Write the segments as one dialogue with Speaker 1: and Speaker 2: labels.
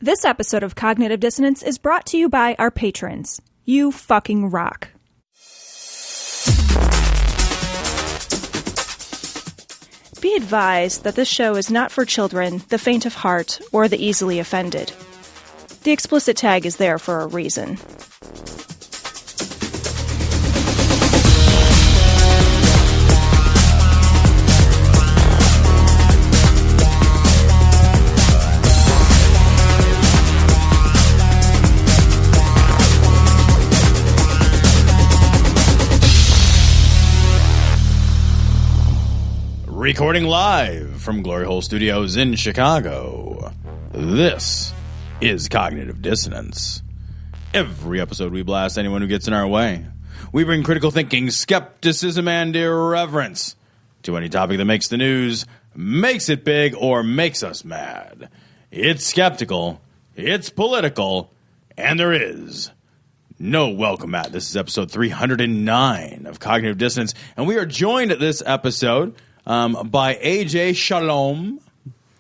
Speaker 1: This episode of Cognitive Dissonance is brought to you by our patrons. You fucking rock. Be advised that this show is not for children, the faint of heart, or the easily offended. The explicit tag is there for a reason.
Speaker 2: Recording live from Glory Hole Studios in Chicago, this is Cognitive Dissonance. Every episode we blast anyone who gets in our way. We bring critical thinking, skepticism, and irreverence to any topic that makes the news, makes it big, or makes us mad. It's skeptical, it's political, and there is no welcome mat. This is episode 309 of Cognitive Dissonance, and we are joined at this episode by AJ Shalom.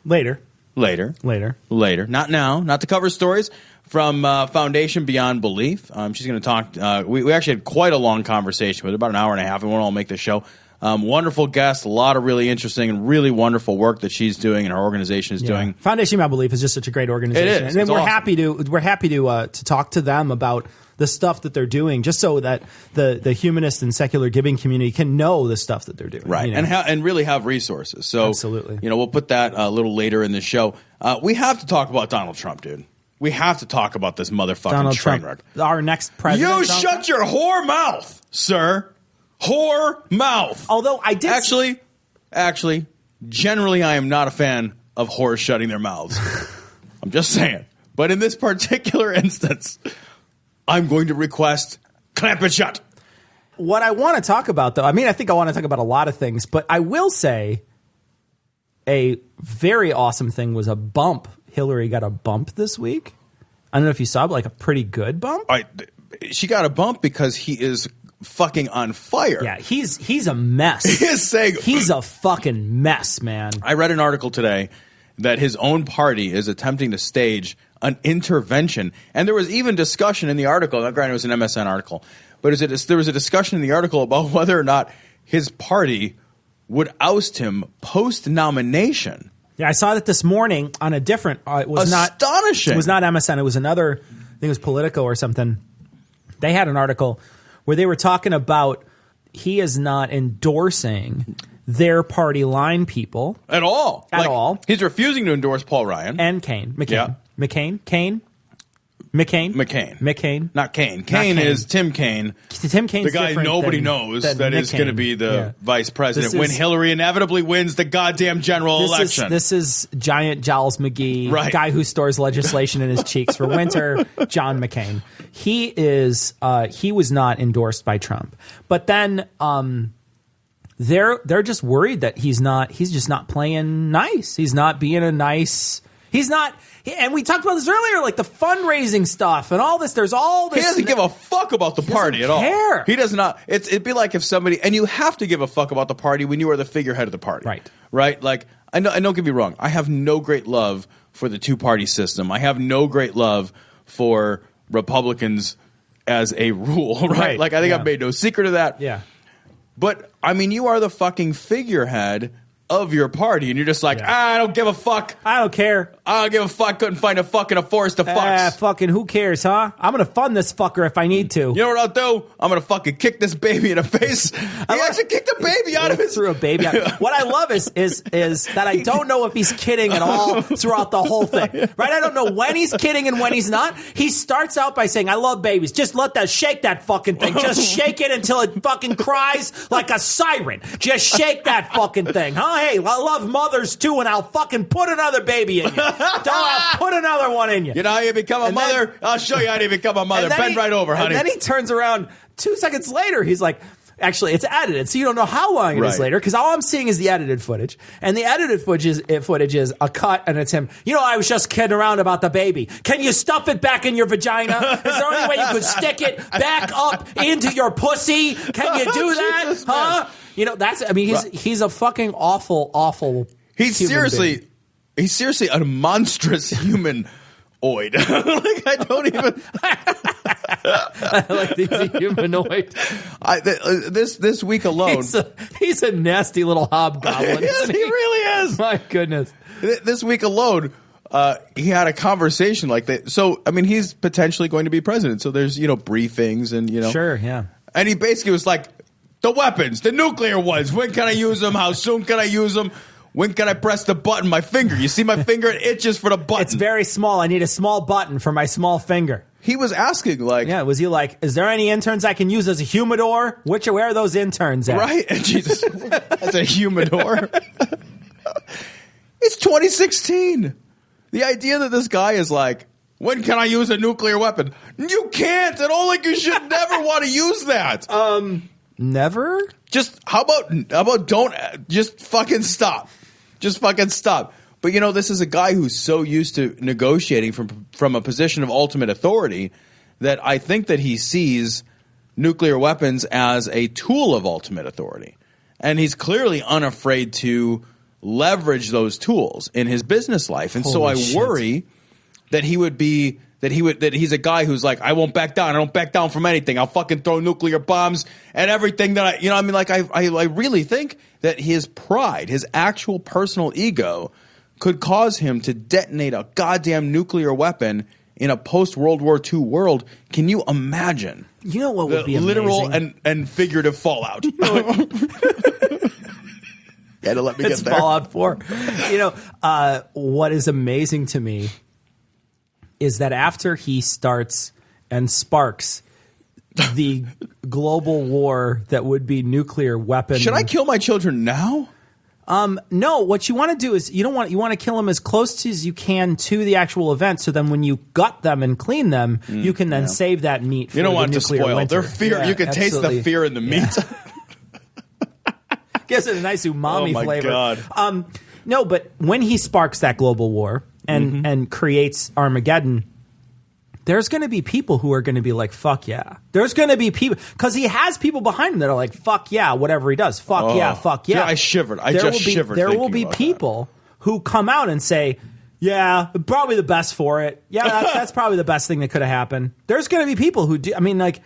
Speaker 3: Later.
Speaker 2: Not now. Not to cover stories from Foundation Beyond Belief. She's going to talk. We actually had quite a long conversation with her, about an hour and a half. We won't all make the show. Wonderful guest. A lot of really interesting and really wonderful work that she's doing and her organization is doing.
Speaker 3: Foundation Beyond Belief is just such a great organization.
Speaker 2: It is.
Speaker 3: And we're
Speaker 2: awesome.
Speaker 3: happy to talk to them about the stuff that they're doing, just so that the humanist and secular giving community can know the stuff that they're doing.
Speaker 2: Right,
Speaker 3: you know?
Speaker 2: and really have resources. So,
Speaker 3: absolutely.
Speaker 2: We'll put that a little later in the show. We have to talk about Donald Trump, dude. We have to talk about this motherfucking
Speaker 3: Donald
Speaker 2: train
Speaker 3: Trump,
Speaker 2: wreck.
Speaker 3: Our next president.
Speaker 2: You shut your whore mouth, sir. Whore mouth.
Speaker 3: Although I did...
Speaker 2: Actually, generally I am not a fan of whores shutting their mouths. I'm just saying. But in this particular instance, I'm going to request clamp it shut.
Speaker 3: What I want to talk about, though, I think I want to talk about a lot of things, but I will say a very awesome thing was a bump. Hillary got a bump this week. I don't know if you saw, but like a pretty good bump.
Speaker 2: She got a bump because he is fucking on fire.
Speaker 3: Yeah, he's a mess.
Speaker 2: He is saying
Speaker 3: he's a fucking mess, man.
Speaker 2: I read an article today that his own party is attempting to stage an intervention, and there was even discussion in the article. Now, granted, it was an MSN article, but there was a discussion in the article about whether or not his party would oust him post-nomination.
Speaker 3: Yeah, I saw that this morning on a different. It was
Speaker 2: astonishing.
Speaker 3: It was not MSN. It was another. I think it was Politico or something. They had an article where they were talking about he is not endorsing their party line people
Speaker 2: at all.
Speaker 3: At all.
Speaker 2: He's refusing to endorse Paul Ryan
Speaker 3: and McCain.
Speaker 2: Yeah.
Speaker 3: McCain.
Speaker 2: Not Kane. Kane is Tim Kaine.
Speaker 3: Tim Kaine's
Speaker 2: the guy nobody knows that is going to be the vice president when Hillary inevitably wins the goddamn general election.
Speaker 3: This is Giant Giles McGee,
Speaker 2: right.
Speaker 3: Guy who stores legislation in his cheeks for winter, John McCain. He was not endorsed by Trump. But then they're just worried that he's just not playing nice. He's not being a nice. He's not, and we talked about this earlier, like the fundraising stuff and all this. There's all this.
Speaker 2: He doesn't give a fuck about the party at all. He does not. It'd be like if somebody, and you have to give a fuck about the party when you are the figurehead of the party. Right? Like, I know, and don't get me wrong. I have no great love for the two-party system. I have no great love for Republicans as a rule, right? Like, I think I've made no secret of that.
Speaker 3: Yeah.
Speaker 2: But, you are the fucking figurehead of your party, and you're just like, I don't give a fuck.
Speaker 3: I don't care.
Speaker 2: I don't give a fuck. Couldn't find a forest of fucks.
Speaker 3: Fucking who cares, huh? I'm going to fund this fucker if I need to.
Speaker 2: You know what I'll do? I'm going to fucking kick this baby in the face. He actually kicked the baby out of his...
Speaker 3: Threw a baby out. What I love is that I don't know if he's kidding at all throughout the whole thing. Right? I don't know when he's kidding and when he's not. He starts out by saying, I love babies. Just shake that fucking thing. Just shake it until it fucking cries like a siren. Just shake that fucking thing, huh? Hey, I love mothers too, and I'll fucking put another baby in you. I'll put another one in you.
Speaker 2: You know how you become a mother? I'll show you how to become a mother. Bend right over, honey.
Speaker 3: And then he turns around 2 seconds later. He's like, actually, it's edited, so you don't know how long it is later, because all I'm seeing is the edited footage. And the edited footage is a cut, and it's him. I was just kidding around about the baby. Can you stuff it back in your vagina? Is there any way you could stick it back up into your pussy? Can you do that?
Speaker 2: Jesus,
Speaker 3: huh?
Speaker 2: Man.
Speaker 3: He's a fucking awful
Speaker 2: He's seriously a monstrous human oid. Like, I don't even.
Speaker 3: I like the humanoid.
Speaker 2: This week alone,
Speaker 3: he's a nasty little hobgoblin.
Speaker 2: Yes, he really is.
Speaker 3: My goodness.
Speaker 2: This week alone, he had a conversation like that. So, I mean, he's potentially going to be president. So there's, briefings and,
Speaker 3: Sure, yeah.
Speaker 2: And he basically was like, the weapons, the nuclear ones. When can I use them? How soon can I use them? When can I press the button? My finger. You see my finger? It itches for the button.
Speaker 3: It's very small. I need a small button for my small finger.
Speaker 2: He was asking, like...
Speaker 3: Yeah, was he like, is there any interns I can use as a humidor? Where are those interns at?
Speaker 2: Right? And Jesus, as a humidor? It's 2016. The idea that this guy is like, when can I use a nuclear weapon? You can't. And you should never want to use that.
Speaker 3: Never?
Speaker 2: Just, how about don't, just fucking stop. Just fucking stop. But, this is a guy who's so used to negotiating from a position of ultimate authority that I think that he sees nuclear weapons as a tool of ultimate authority. And he's clearly unafraid to leverage those tools in his business life. And so I worry that he's a guy who's like, I won't back down. I don't back down from anything. I'll fucking throw nuclear bombs and everything that I really think that his pride, his actual personal ego could cause him to detonate a goddamn nuclear weapon in a post-World War II world. Can you imagine?
Speaker 3: You know what would be amazing?
Speaker 2: Literal and figurative fallout. You know yeah, to let me
Speaker 3: it's
Speaker 2: get there.
Speaker 3: Fallout 4. What is amazing to me is that after he starts and sparks the global war that would be nuclear weapon.
Speaker 2: Should I kill my children now?
Speaker 3: No, what you want to do is you want to kill them as close as you can to the actual event, so then when you gut them and clean them, you can then save that meat for
Speaker 2: you don't
Speaker 3: the
Speaker 2: want to spoil
Speaker 3: winter.
Speaker 2: their fear.
Speaker 3: Yeah,
Speaker 2: you can
Speaker 3: absolutely.
Speaker 2: taste the fear in the meat.
Speaker 3: Yeah. Gives it a nice umami flavor.
Speaker 2: Oh my God.
Speaker 3: No, but when he sparks that global war and creates Armageddon, there's going to be people who are going to be like, fuck yeah. There's going to be people, because he has people behind him that are like, fuck yeah, whatever he does. Fuck yeah, fuck yeah.
Speaker 2: Yeah, I shivered. I just shivered.
Speaker 3: There will be people who come out and say, yeah, probably the best for it. Yeah, that's probably the best thing that could have happened. There's going to be people who do. I mean, like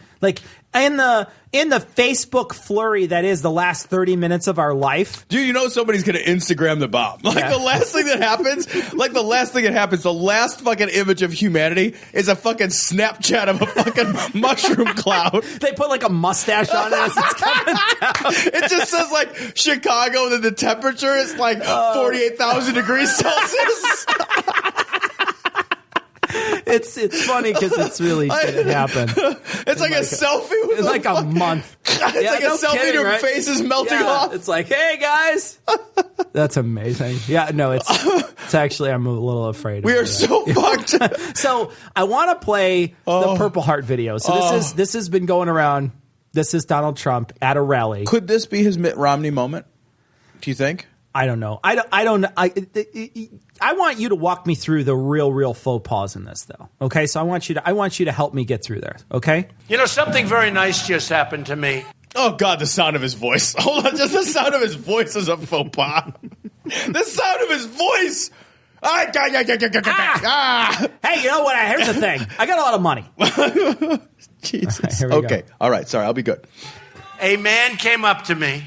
Speaker 3: in the Facebook flurry that is the last 30 minutes of our life.
Speaker 2: Dude, somebody's going to Instagram the bomb. The last thing that happens, the last fucking image of humanity is a fucking Snapchat of a fucking mushroom cloud.
Speaker 3: They put like a mustache on it as it's coming down.
Speaker 2: It just says like Chicago, and then the temperature is like 48,000 degrees Celsius.
Speaker 3: It's funny because it's really didn't happen.
Speaker 2: It's like a selfie with
Speaker 3: like a month.
Speaker 2: It's like a selfie and your face is melting off.
Speaker 3: It's like, hey guys. That's amazing. Yeah, no, it's actually, I'm a little afraid.
Speaker 2: We are so fucked.
Speaker 3: So I want to play the Purple Heart video. So this has been going around. This is Donald Trump at a rally.
Speaker 2: Could this be his Mitt Romney moment? Do you think?
Speaker 3: I don't know. I want you to walk me through the real faux pas in this, though. Okay, so I want you to help me get through there. Okay.
Speaker 4: Something very nice just happened to me.
Speaker 2: Oh God, the sound of his voice. Hold on, just the sound of his voice is a faux pas. The sound of his voice.
Speaker 3: Hey, you know what? Here's the thing. I got a lot of money.
Speaker 2: Jesus.
Speaker 3: All right,
Speaker 2: okay.
Speaker 3: Go.
Speaker 2: All right. Sorry, I'll be good.
Speaker 4: A man came up to me,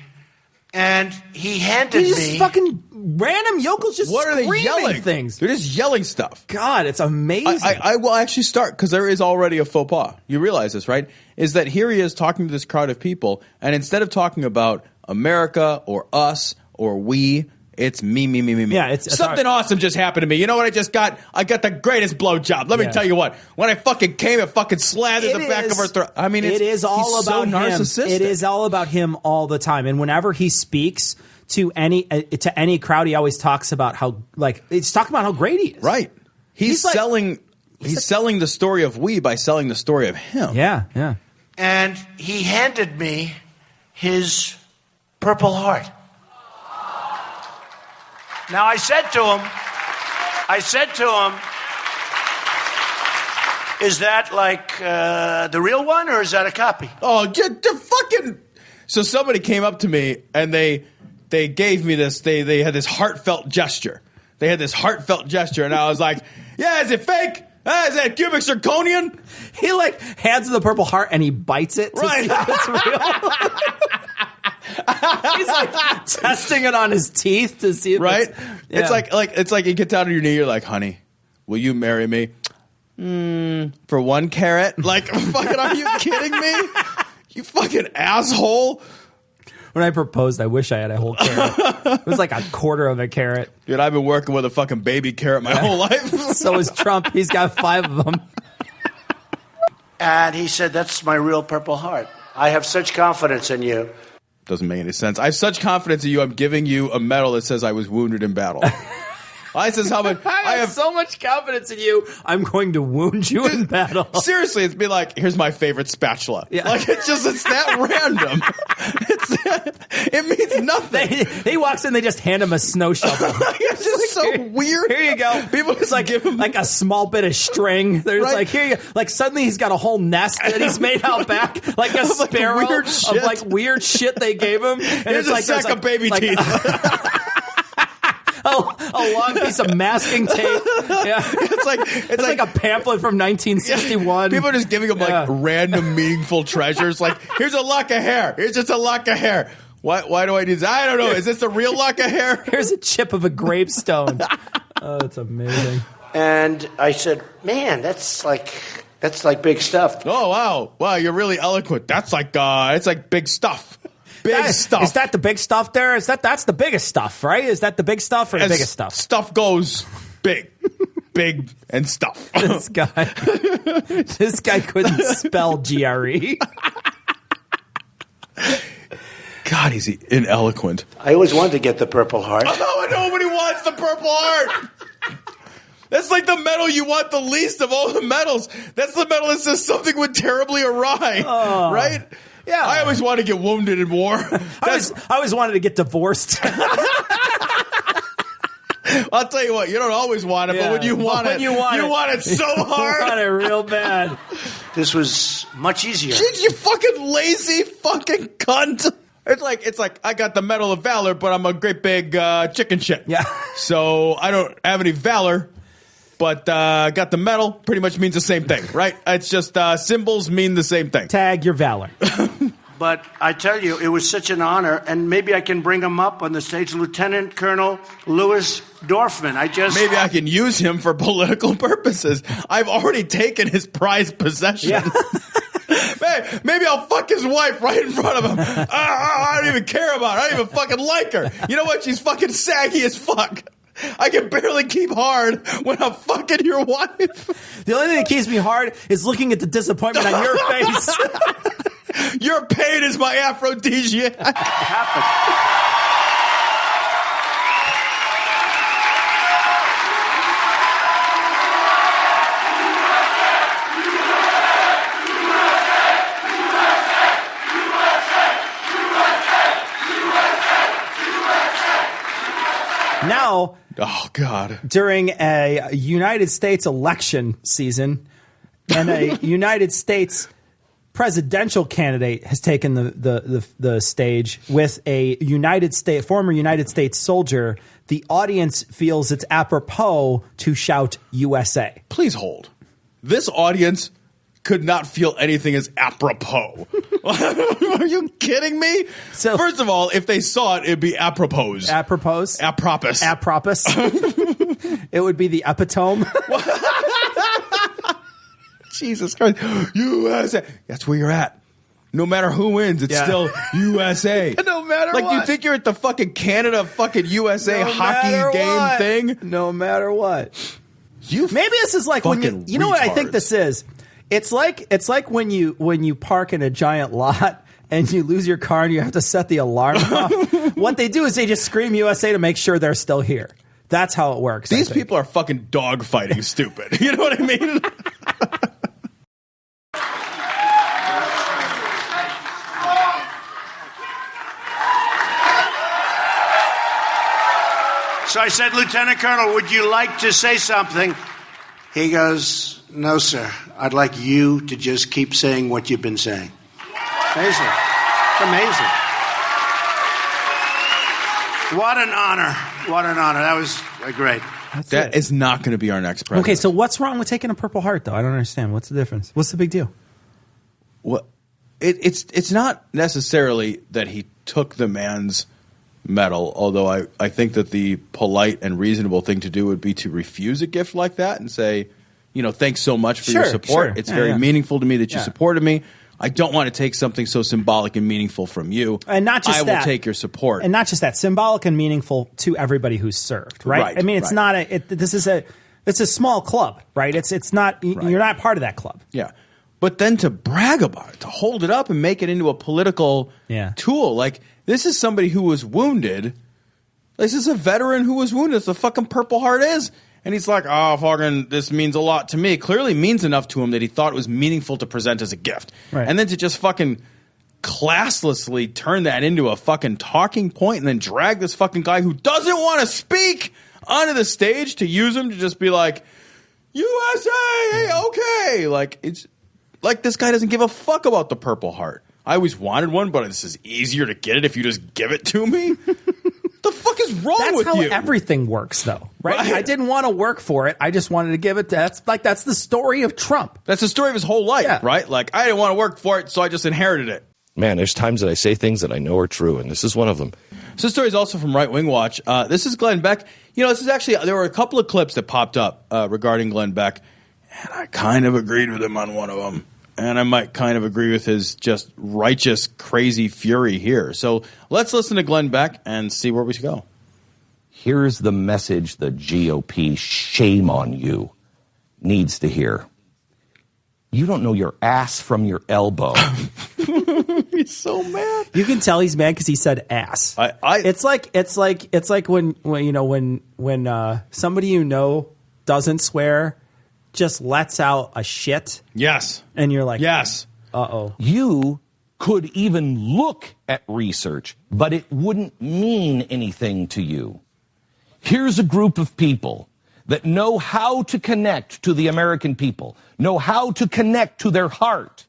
Speaker 4: and he handed me...
Speaker 3: These fucking random yokels just
Speaker 2: what are they
Speaker 3: screaming
Speaker 2: yelling?
Speaker 3: Things.
Speaker 2: They're just yelling stuff.
Speaker 3: God, it's amazing.
Speaker 2: I will actually start, because there is already a faux pas. You realize this, right? Is that here he is talking to this crowd of people, and instead of talking about America or us or we... It's me.
Speaker 3: Yeah, it's
Speaker 2: something awesome just happened to me. You know what I just got? I got the greatest blowjob. Let me tell you what. When I fucking came, it fucking slathered the back of her throat. I mean,
Speaker 3: it is all about
Speaker 2: so narcissistic.
Speaker 3: him. It is all about him all the time. And whenever he speaks to any crowd, he always talks about how he's talking about how great he is.
Speaker 2: Right. He's selling the story of we by selling the story of him.
Speaker 3: Yeah.
Speaker 4: And he handed me his Purple Heart. Now, I said to him, is that like the real one, or is that a copy?
Speaker 2: Oh, fucking... So somebody came up to me, and they gave me this, they had this heartfelt gesture. And I was like, yeah, is it fake? Is that cubic zirconian?
Speaker 3: He like hands him the Purple Heart and he bites it.
Speaker 2: Right.
Speaker 3: See if it's real. He's like testing it on his teeth to see if
Speaker 2: Right?
Speaker 3: it's
Speaker 2: It's like you get down on your knee, you're like, honey, will you marry me? For 1 carat? Like, fucking, are you kidding me? You fucking asshole.
Speaker 3: When I proposed, I wish I had a whole carrot. It was like a quarter of a carrot.
Speaker 2: Dude, I've been working with a fucking baby carrot my whole life.
Speaker 3: So is Trump. He's got 5 of them.
Speaker 4: And he said, that's my real Purple Heart. I have such confidence in you.
Speaker 2: Doesn't make any sense. I have such confidence in you, I'm giving you a medal that says I was wounded in battle. I says how much
Speaker 3: I have so much confidence in you. I'm going to wound you in battle.
Speaker 2: Seriously, it's be like, here's my favorite spatula.
Speaker 3: Yeah.
Speaker 2: Like, it's that random. It means nothing.
Speaker 3: He walks in, they just hand him a snow shovel.
Speaker 2: It's just so weird.
Speaker 3: Here you go.
Speaker 2: People
Speaker 3: It's like
Speaker 2: give him
Speaker 3: like a small bit of string. There's
Speaker 2: Right.
Speaker 3: like, here you go. Like suddenly he's got a whole nest that he's made out back, like a
Speaker 2: Of, like,
Speaker 3: sparrow
Speaker 2: weird shit.
Speaker 3: of like weird shit they gave him. And
Speaker 2: Here's
Speaker 3: it's
Speaker 2: a
Speaker 3: like
Speaker 2: sack
Speaker 3: there's
Speaker 2: of baby
Speaker 3: like,
Speaker 2: teeth.
Speaker 3: a long piece of masking tape. Yeah.
Speaker 2: It's
Speaker 3: like a pamphlet from 1961.
Speaker 2: People are just giving him
Speaker 3: Yeah.
Speaker 2: like random meaningful treasures. Like, here's a lock of hair. Here's just a lock of hair. Why do I do this? I don't know. Is this a real lock of hair?
Speaker 3: Here's a chip of a gravestone. Oh, that's amazing.
Speaker 4: And I said, man, that's like big stuff.
Speaker 2: Oh, wow. Wow, you're really eloquent. That's like, it's like big stuff. Big stuff.
Speaker 3: Is that the big stuff there? That's the biggest stuff, right? Is that the big stuff or the
Speaker 2: As
Speaker 3: biggest stuff?
Speaker 2: Stuff goes big. Big and stuff.
Speaker 3: This guy couldn't spell GRE.
Speaker 2: God, he's ineloquent.
Speaker 4: I always wanted to get the Purple Heart.
Speaker 2: Oh, nobody wants the Purple Heart. That's like the medal you want the least of all the medals. That's the medal that says something went terribly awry, right?
Speaker 3: Yeah.
Speaker 2: I always want to get wounded in war.
Speaker 3: I always wanted to get divorced.
Speaker 2: I'll tell you what, you don't always want it, but when you want it, you want it so hard.
Speaker 3: You want it real bad.
Speaker 4: This was much easier.
Speaker 2: Jeez, you fucking lazy fucking cunt. It's like I got the Medal of Valor, but I'm a great big chicken shit.
Speaker 3: Yeah.
Speaker 2: So I don't have any valor, but got the medal. Pretty much means the same thing, right? It's just symbols mean the same thing.
Speaker 3: Tag your valor.
Speaker 4: But I tell you, it was such an honor, and maybe I can bring him up on the stage, Lieutenant Colonel Louis Dorfman.
Speaker 2: Maybe I can use him for political purposes. I've already taken his prized possession.
Speaker 3: Yeah.
Speaker 2: Maybe I'll fuck his wife right in front of him. I don't even care about her. I don't even fucking like her. You know what? She's fucking saggy as fuck. I can barely keep hard when I'm fucking your wife.
Speaker 3: The only thing that keeps me hard is looking at the disappointment on your face.
Speaker 2: Your pain is my aphrodisiac.
Speaker 3: Now,
Speaker 2: Oh, God.
Speaker 3: during a United States election season, and a United States presidential candidate has taken the stage with a former United States soldier, the audience feels it's apropos to shout USA.
Speaker 2: Please hold. This audience could not feel anything as apropos. Are you kidding me?
Speaker 3: So-
Speaker 2: first of all, if they saw it, it'd be apropos.
Speaker 3: Apropos?
Speaker 2: Apropos.
Speaker 3: Apropos. It would be the epitome.
Speaker 2: Jesus Christ. USA. That's where you're at. No matter who wins, it's still USA.
Speaker 3: No matter
Speaker 2: like,
Speaker 3: what.
Speaker 2: you think you're at the fucking Canada fucking USA
Speaker 3: No
Speaker 2: hockey
Speaker 3: matter
Speaker 2: game
Speaker 3: what.
Speaker 2: thing?
Speaker 3: No matter what.
Speaker 2: You
Speaker 3: Maybe this is like when
Speaker 2: fucking
Speaker 3: you know what I think
Speaker 2: retards.
Speaker 3: this is. It's like when you park in a giant lot and you lose your car and you have to set the alarm off. What they do is they just scream USA to make sure they're still here. That's how it works.
Speaker 2: These people are fucking dogfighting stupid. You know what I mean?
Speaker 4: So I said, Lieutenant Colonel, would you like to say something? He goes, no, sir. I'd like you to just keep saying what you've been saying. Amazing. It's amazing. What an honor. What an honor. That was great.
Speaker 2: That is not going to be our next president.
Speaker 3: Okay, so what's wrong with taking a Purple Heart, though? I don't understand. What's the difference? What's the big deal?
Speaker 2: What? It's not necessarily that he took the man's medal, although I think that the polite and reasonable thing to do would be to refuse a gift like that and say, thanks so much for your support. It's very meaningful to me that you supported me. I don't want to take something so symbolic and meaningful from you.
Speaker 3: And not just
Speaker 2: I will take your support.
Speaker 3: And not just that, symbolic and meaningful to everybody who's served, right? I mean, it's not it's a small club, right? It's not, you're not part of that club.
Speaker 2: Yeah. But then to brag about it, to hold it up and make it into a political tool. Like, this is somebody who was wounded. This is a veteran who was wounded. That's the fucking Purple Heart is. And he's like, oh, fucking, this means a lot to me. It clearly means enough to him that he thought it was meaningful to present as a gift. Right. And then to just fucking classlessly turn that into a fucking talking point and then drag this fucking guy who doesn't want to speak onto the stage to use him to just be like, USA, okay. Like, it's like this guy doesn't give a fuck about the Purple Heart. I always wanted one, but this is easier to get it if you just give it to me. What the fuck is wrong with you?
Speaker 3: That's how everything works, though, right? I didn't want to work for it. I just wanted to give it to. That's the story of Trump.
Speaker 2: That's the story of his whole life, right? Like, I didn't want to work for it, so I just inherited it.
Speaker 5: Man, there's times that I say things that I know are true, and this is one of them.
Speaker 2: So this story is also from Right Wing Watch. This is Glenn Beck. This is actually, there were a couple of clips that popped up regarding Glenn Beck, and I kind of agreed with him on one of them. And I might kind of agree with his just righteous, crazy fury here. So let's listen to Glenn Beck and see where we should go.
Speaker 5: Here's the message the GOP, shame on you, needs to hear. You don't know your ass from your elbow.
Speaker 2: He's so mad.
Speaker 3: You can tell he's mad because he said ass. It's like when somebody doesn't swear, just lets out a shit.
Speaker 2: Yes.
Speaker 3: And you're like,
Speaker 2: yes.
Speaker 3: Uh-oh.
Speaker 5: You could even look at research, but it wouldn't mean anything to you. Here's a group of people that know how to connect to the American people, know how to connect to their heart,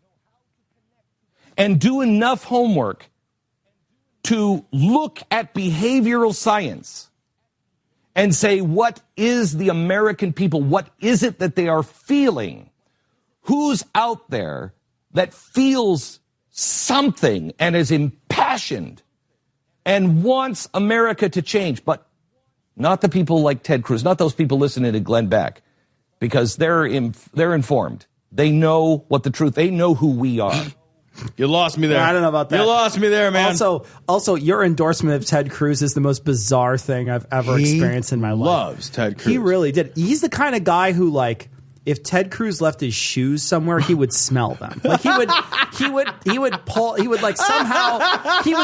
Speaker 5: and do enough homework to look at behavioral science and say, what is the American people? What is it that they are feeling? Who's out there that feels something and is impassioned and wants America to change? But not the people like Ted Cruz, not those people listening to Glenn Beck, because they're informed. They know what the truth, they know who we are.
Speaker 2: You lost me there.
Speaker 3: I don't know about that.
Speaker 2: You lost me there, man.
Speaker 3: Also, your endorsement of Ted Cruz is the most bizarre thing I've ever experienced in my life.
Speaker 2: He loves Ted Cruz.
Speaker 3: He really did. He's the kind of guy who, like, if Ted Cruz left his shoes somewhere, he would smell them. Like he would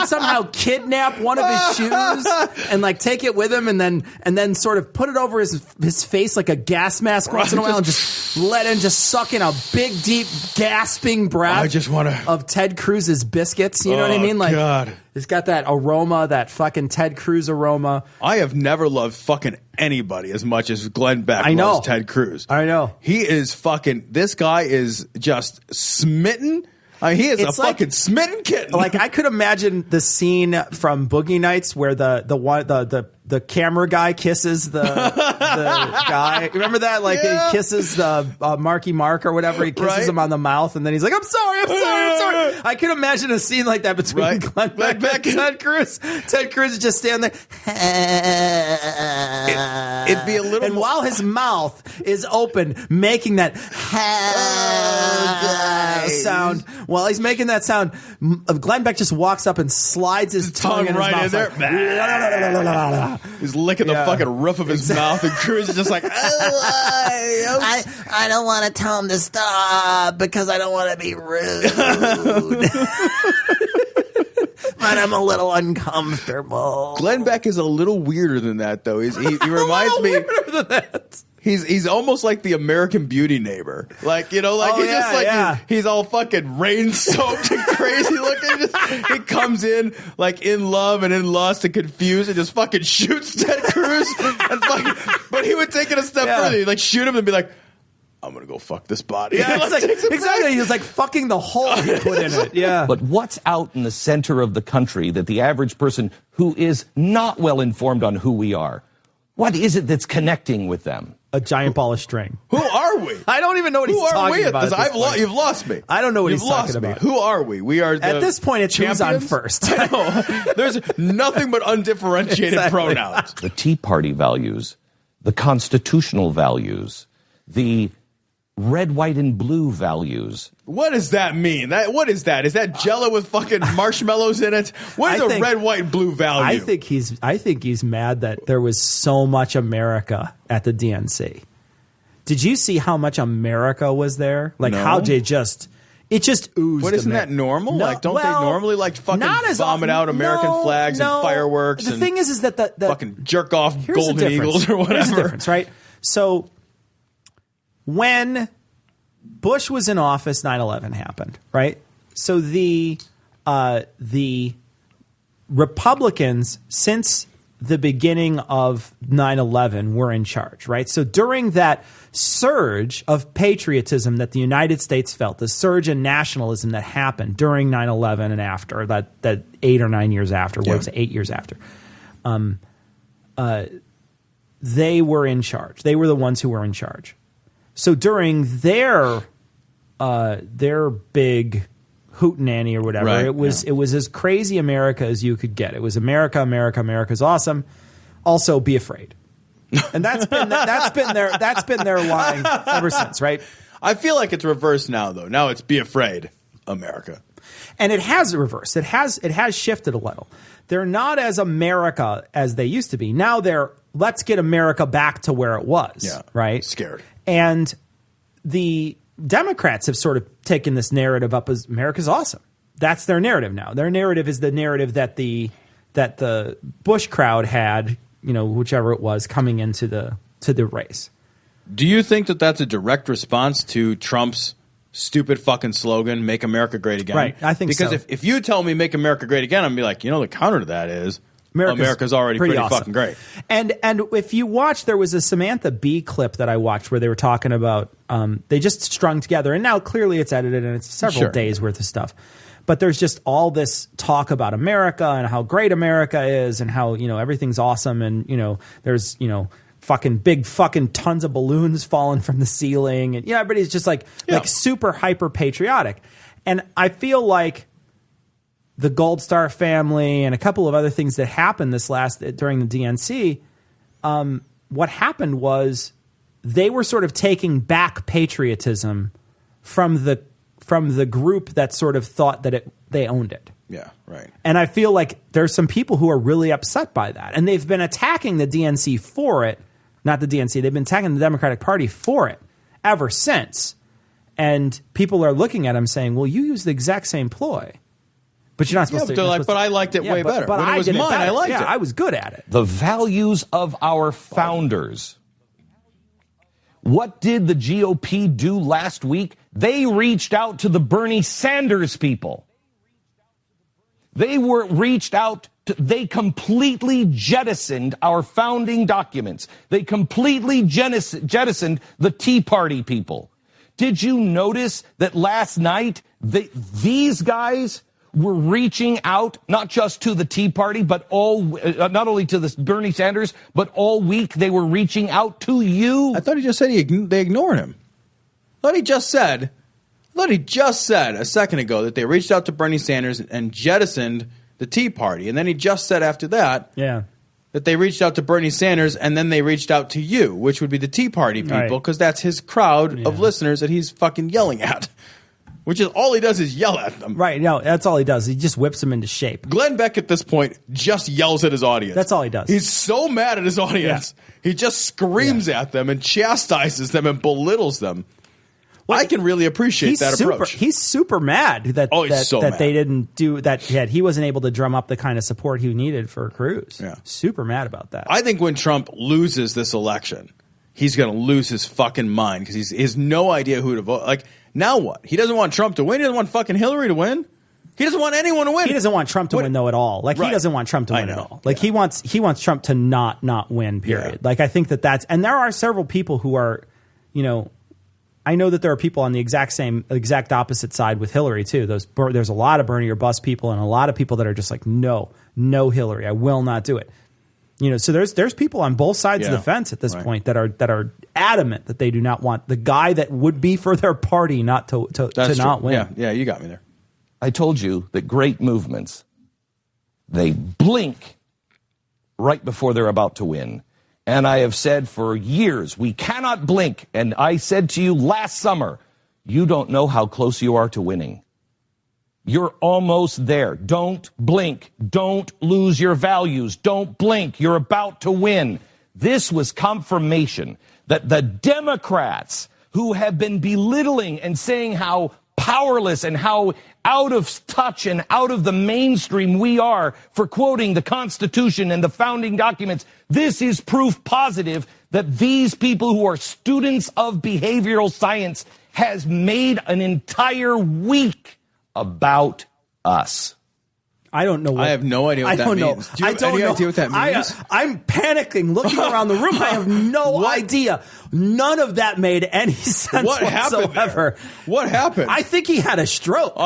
Speaker 3: somehow kidnap one of his shoes and like take it with him and then sort of put it over his face like a gas mask once in a while and just let him just suck in a big, deep, gasping breath of Ted Cruz's biscuits. You know what I mean? Like,
Speaker 2: God.
Speaker 3: It's got that aroma, that fucking Ted Cruz aroma.
Speaker 2: I have never loved fucking anybody as much as Glenn Beck loves Ted Cruz.
Speaker 3: I know.
Speaker 2: He is fucking, this guy is just smitten. I mean, he is fucking smitten kitten.
Speaker 3: Like, I could imagine the scene from Boogie Nights where the camera guy kisses the guy. Remember that? Like, he kisses the Marky Mark or whatever. He kisses him on the mouth, and then he's like, I'm sorry. I could imagine a scene like that between Glenn Beck and Ted Cruz. Ted Cruz is just standing there.
Speaker 2: It'd be a little
Speaker 3: and while his mouth is open, making that sound, while he's making that sound, Glenn Beck just walks up and slides his tongue in his mouth.
Speaker 2: In there. He's licking the fucking roof of his mouth, and Cruz is just like,
Speaker 6: I don't want to tell him to stop because I don't want to be rude. But I'm a little uncomfortable.
Speaker 2: Glenn Beck is a little weirder than that, though. He reminds me.
Speaker 3: Weirder than that.
Speaker 2: He's almost like the American Beauty neighbor. Like, he's all fucking rain soaked and crazy looking. He comes in like in love and in lust and confused and just fucking shoots Ted Cruz. But he would take it a step further. He'd like shoot him and be like, I'm going to go fuck this body.
Speaker 3: Yeah, exactly. He was like fucking the hole he put in it. Yeah.
Speaker 5: But what's out in the center of the country that the average person who is not well informed on who we are What is it that's connecting with them?
Speaker 3: A giant ball of string.
Speaker 2: Who are we?
Speaker 3: I don't even know what he's talking about.
Speaker 2: You've lost me.
Speaker 3: I don't know what he's talking about.
Speaker 2: Who are we? We are
Speaker 3: at this point. It's who's on first.
Speaker 2: I know. There's nothing but undifferentiated pronouns.
Speaker 5: The Tea Party values, the constitutional values, the red, white, and blue values.
Speaker 2: What does that mean? What is that? Is that Jell-O with fucking marshmallows in it? What is a red, white, and blue value?
Speaker 3: I think he's mad that there was so much America at the DNC. Did you see how much America was there? Like how they just it just oozed.
Speaker 2: But isn't that normal?
Speaker 3: No,
Speaker 2: don't they normally like fucking vomit out American flags and fireworks?
Speaker 3: The thing is that the
Speaker 2: fucking jerk off golden eagles or whatever.
Speaker 3: Here's the difference, right? So when Bush was in office, 9/11 happened, right? So the Republicans, since the beginning of 9/11, were in charge, right? So during that surge of patriotism that the United States felt, the surge in nationalism that happened during 9/11 and after, that 8 or 9 years after, what was it, 8 years after, they were in charge. They were the ones who were in charge. So during their big hootenanny or whatever,
Speaker 2: right,
Speaker 3: it was as crazy America as you could get. It was America, America, America's awesome. Also, be afraid, and that's been their line ever since, right?
Speaker 2: I feel like it's reversed now, though. Now it's be afraid, America,
Speaker 3: and it has reversed. It has shifted a little. They're not as America as they used to be. Now they're let's get America back to where it was.
Speaker 2: Yeah,
Speaker 3: right.
Speaker 2: Scared.
Speaker 3: And the Democrats have sort of taken this narrative up as America's awesome. That's their narrative now. Their narrative is the narrative that the Bush crowd had, whichever it was, coming into the race.
Speaker 2: Do you think that that's a direct response to Trump's stupid fucking slogan, "Make America Great Again"?
Speaker 3: Right, I think so.
Speaker 2: Because if you tell me "Make America Great Again," I'm gonna be like, the counter to that is America's already pretty
Speaker 3: awesome.
Speaker 2: Fucking great.
Speaker 3: And if you watch, there was a Samantha Bee clip that I watched where they were talking about they just strung together, and now clearly it's edited and it's several days worth of stuff. But there's just all this talk about America and how great America is and how everything's awesome, and there's fucking big fucking tons of balloons falling from the ceiling, and everybody's just like super hyper patriotic. And I feel like the Gold Star family and a couple of other things that happened during the DNC, what happened was they were sort of taking back patriotism from the group that sort of thought that they owned it.
Speaker 2: Yeah, right.
Speaker 3: And I feel like there's some people who are really upset by that, and they've been attacking the DNC for it. Not the DNC. They've been attacking the Democratic Party for it ever since. And people are looking at them saying, "Well, you use the exact same ploy." But you're not supposed to.
Speaker 2: But I liked it way better.
Speaker 3: But
Speaker 2: when it was mine, I liked it.
Speaker 3: I was good at it.
Speaker 5: The values of our founders. What did the GOP do last week? They reached out to the Bernie Sanders people. They completely jettisoned our founding documents. They completely jettisoned the Tea Party people. Did you notice that last night these guys were reaching out not just to the Tea Party, but not only to the Bernie Sanders, but all week they were reaching out to you?
Speaker 2: I thought he just said they ignored him. I thought he just said a second ago that they reached out to Bernie Sanders and jettisoned the Tea Party. And then he just said after that that they reached out to Bernie Sanders and then they reached out to you, which would be the Tea Party people, because that's his crowd of listeners that he's fucking yelling at. Which is all he does is yell at them.
Speaker 3: Right. No, that's all he does. He just whips them into shape.
Speaker 2: Glenn Beck at this point just yells at his audience.
Speaker 3: That's all he does.
Speaker 2: He's so mad at his audience. Yeah. He just screams at them and chastises them and belittles them. Well, I can really appreciate that approach.
Speaker 3: He's super mad that they didn't do that. He wasn't able to drum up the kind of support he needed for Cruz. Yeah. Super mad about that.
Speaker 2: I think when Trump loses this election, he's going to lose his fucking mind because he has no idea who to vote. Like, now what? He doesn't want Trump to win. He doesn't want fucking Hillary to win. He doesn't want anyone to win.
Speaker 3: He doesn't want Trump to win though at all. Like he doesn't want Trump to win at all. Like he wants Trump to not win. Period. Yeah. Like I think that's and there are several people who are, I know that there are people on the exact opposite side with Hillary too. There's a lot of Bernie or bust people and a lot of people that are just like no Hillary. I will not do it. So there's people on both sides of the fence at this point that are adamant that they do not want the guy that would be for their party not to not win.
Speaker 2: Yeah, you got me there.
Speaker 5: I told you that great movements, they blink right before they're about to win. And I have said for years, we cannot blink. And I said to you last summer, you don't know how close you are to winning. You're almost there. Don't blink. Don't lose your values. Don't blink. You're about to win. This was confirmation that the Democrats who have been belittling and saying how powerless and how out of touch and out of the mainstream we are for quoting the Constitution and the founding documents, this is proof positive that these people who are students of behavioral science has made an entire week about us.
Speaker 3: I don't know.
Speaker 2: I have no idea what that means. Do you have any idea what that means?
Speaker 3: I'm panicking, looking around the room. I have no idea. None of that made any sense whatsoever.
Speaker 2: What happened?
Speaker 3: I think he had a stroke.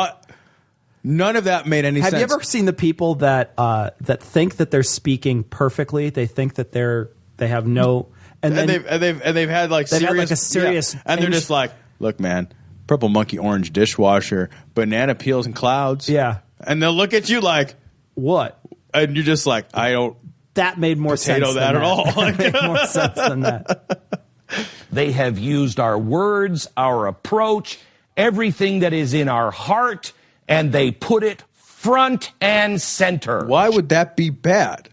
Speaker 2: None of that made any sense.
Speaker 3: Have you ever seen the people that think that they're speaking perfectly? They think that they have no, and they've
Speaker 2: had like serious,
Speaker 3: a serious,
Speaker 2: and they're just like, look, man, purple monkey orange dishwasher, banana peels and clouds.
Speaker 3: Yeah.
Speaker 2: And they'll look at you like,
Speaker 3: what?
Speaker 2: And you're just like, I don't.
Speaker 3: That made more sense than
Speaker 2: that at all.
Speaker 3: That made more sense than that.
Speaker 5: They have used our words, our approach, everything that is in our heart, and they put it front and center.
Speaker 2: Why would that be bad?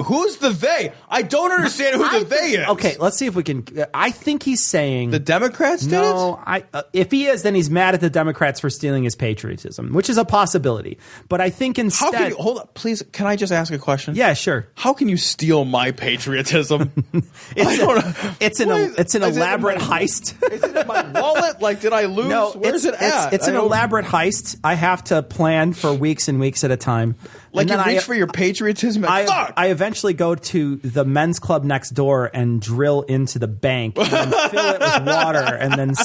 Speaker 2: Who's the they? I don't understand who the they is.
Speaker 3: Okay, let's see if we can. I think he's saying
Speaker 2: the Democrats did it?
Speaker 3: If he is, then he's mad at the Democrats for stealing his patriotism, which is a possibility. But I think instead,
Speaker 2: hold up, please. Can I just ask a question?
Speaker 3: Yeah, sure.
Speaker 2: How can you steal my patriotism?
Speaker 3: It's an elaborate heist.
Speaker 2: Is it in my wallet? Like, did I lose?
Speaker 3: No,
Speaker 2: Where's it at?
Speaker 3: It's an elaborate heist. I have to plan for weeks and weeks at a time.
Speaker 2: Like, you reach for your patriotism and
Speaker 3: I eventually go to the men's club next door and drill into the bank and then fill it with water and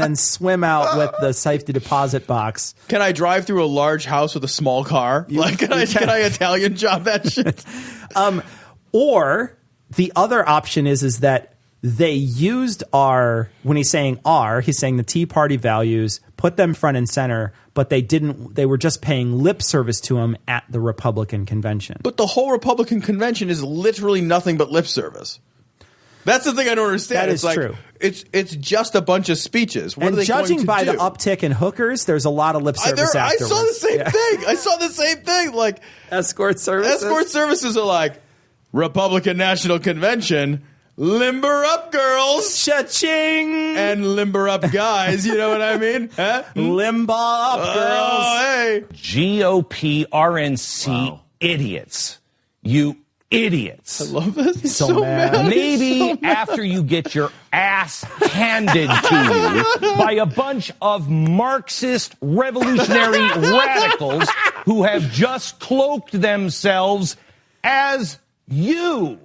Speaker 3: then swim out with the safety deposit box.
Speaker 2: Can I drive through a large house with a small car? Can I Italian job that shit?
Speaker 3: Or the other option is that they used when he's saying he's saying the Tea Party values, put them front and center, but they were just paying lip service to him at the Republican convention.
Speaker 2: But the whole Republican convention is literally nothing but lip service. That's the thing I don't understand.
Speaker 3: That is true.
Speaker 2: It's just a bunch of speeches. What
Speaker 3: and
Speaker 2: are they
Speaker 3: judging
Speaker 2: going to
Speaker 3: by
Speaker 2: do?
Speaker 3: the uptick in hookers, there's a lot of lip service afterwards.
Speaker 2: I saw the same thing. I saw the same thing. Like
Speaker 3: escort services.
Speaker 2: Escort services are like Republican National Convention. Limber up, girls.
Speaker 3: Cha-ching.
Speaker 2: And limber up, guys. You know what I mean? Huh?
Speaker 3: Limber up, girls.
Speaker 2: Oh, hey.
Speaker 5: GOP, RNC idiots. You idiots.
Speaker 2: I love this.
Speaker 3: He's so mad.
Speaker 5: Maybe after you get your ass handed to you by a bunch of Marxist revolutionary radicals who have just cloaked themselves as you.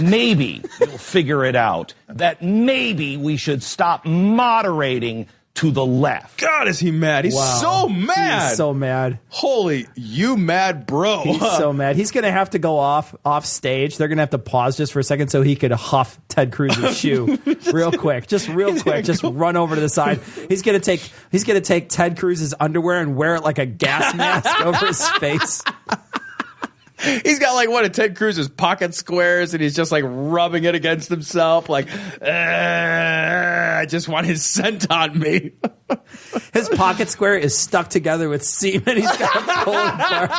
Speaker 5: Maybe you'll figure it out that maybe we should stop moderating to the left.
Speaker 2: God, is he mad? He's so mad.
Speaker 3: He's so mad.
Speaker 2: Holy, you mad bro.
Speaker 3: He's so mad. He's going to have to go off stage. They're going to have to pause just for a second so he could huff Ted Cruz's shoe real quick. Just real quick. Just run over to the side. He's going to take Ted Cruz's underwear and wear it like a gas mask over his face.
Speaker 2: He's got like one of Ted Cruz's pocket squares, and he's just like rubbing it against himself, like, I just want his scent on me.
Speaker 3: His pocket square is stuck together with semen. He's got to pull it apart.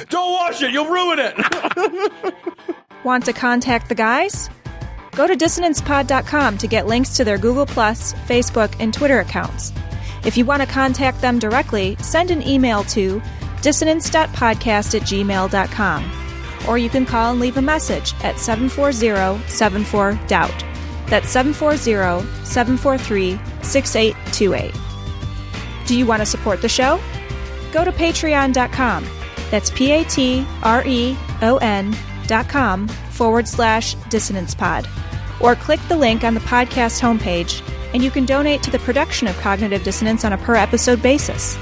Speaker 2: Don't wash it, you'll ruin it.
Speaker 1: Want to contact the guys? Go to dissonancepod.com to get links to their Google+, Facebook, and Twitter accounts. If you want to contact them directly, send an email to dissonance.podcast@gmail.com. Or you can call and leave a message at 740-74-DOUBT. That's 740-743-6828. Do you want to support the show? Go to patreon.com. That's patreon.com/dissonancepod. Or click the link on the podcast homepage, and you can donate to the production of Cognitive Dissonance on a per-episode basis.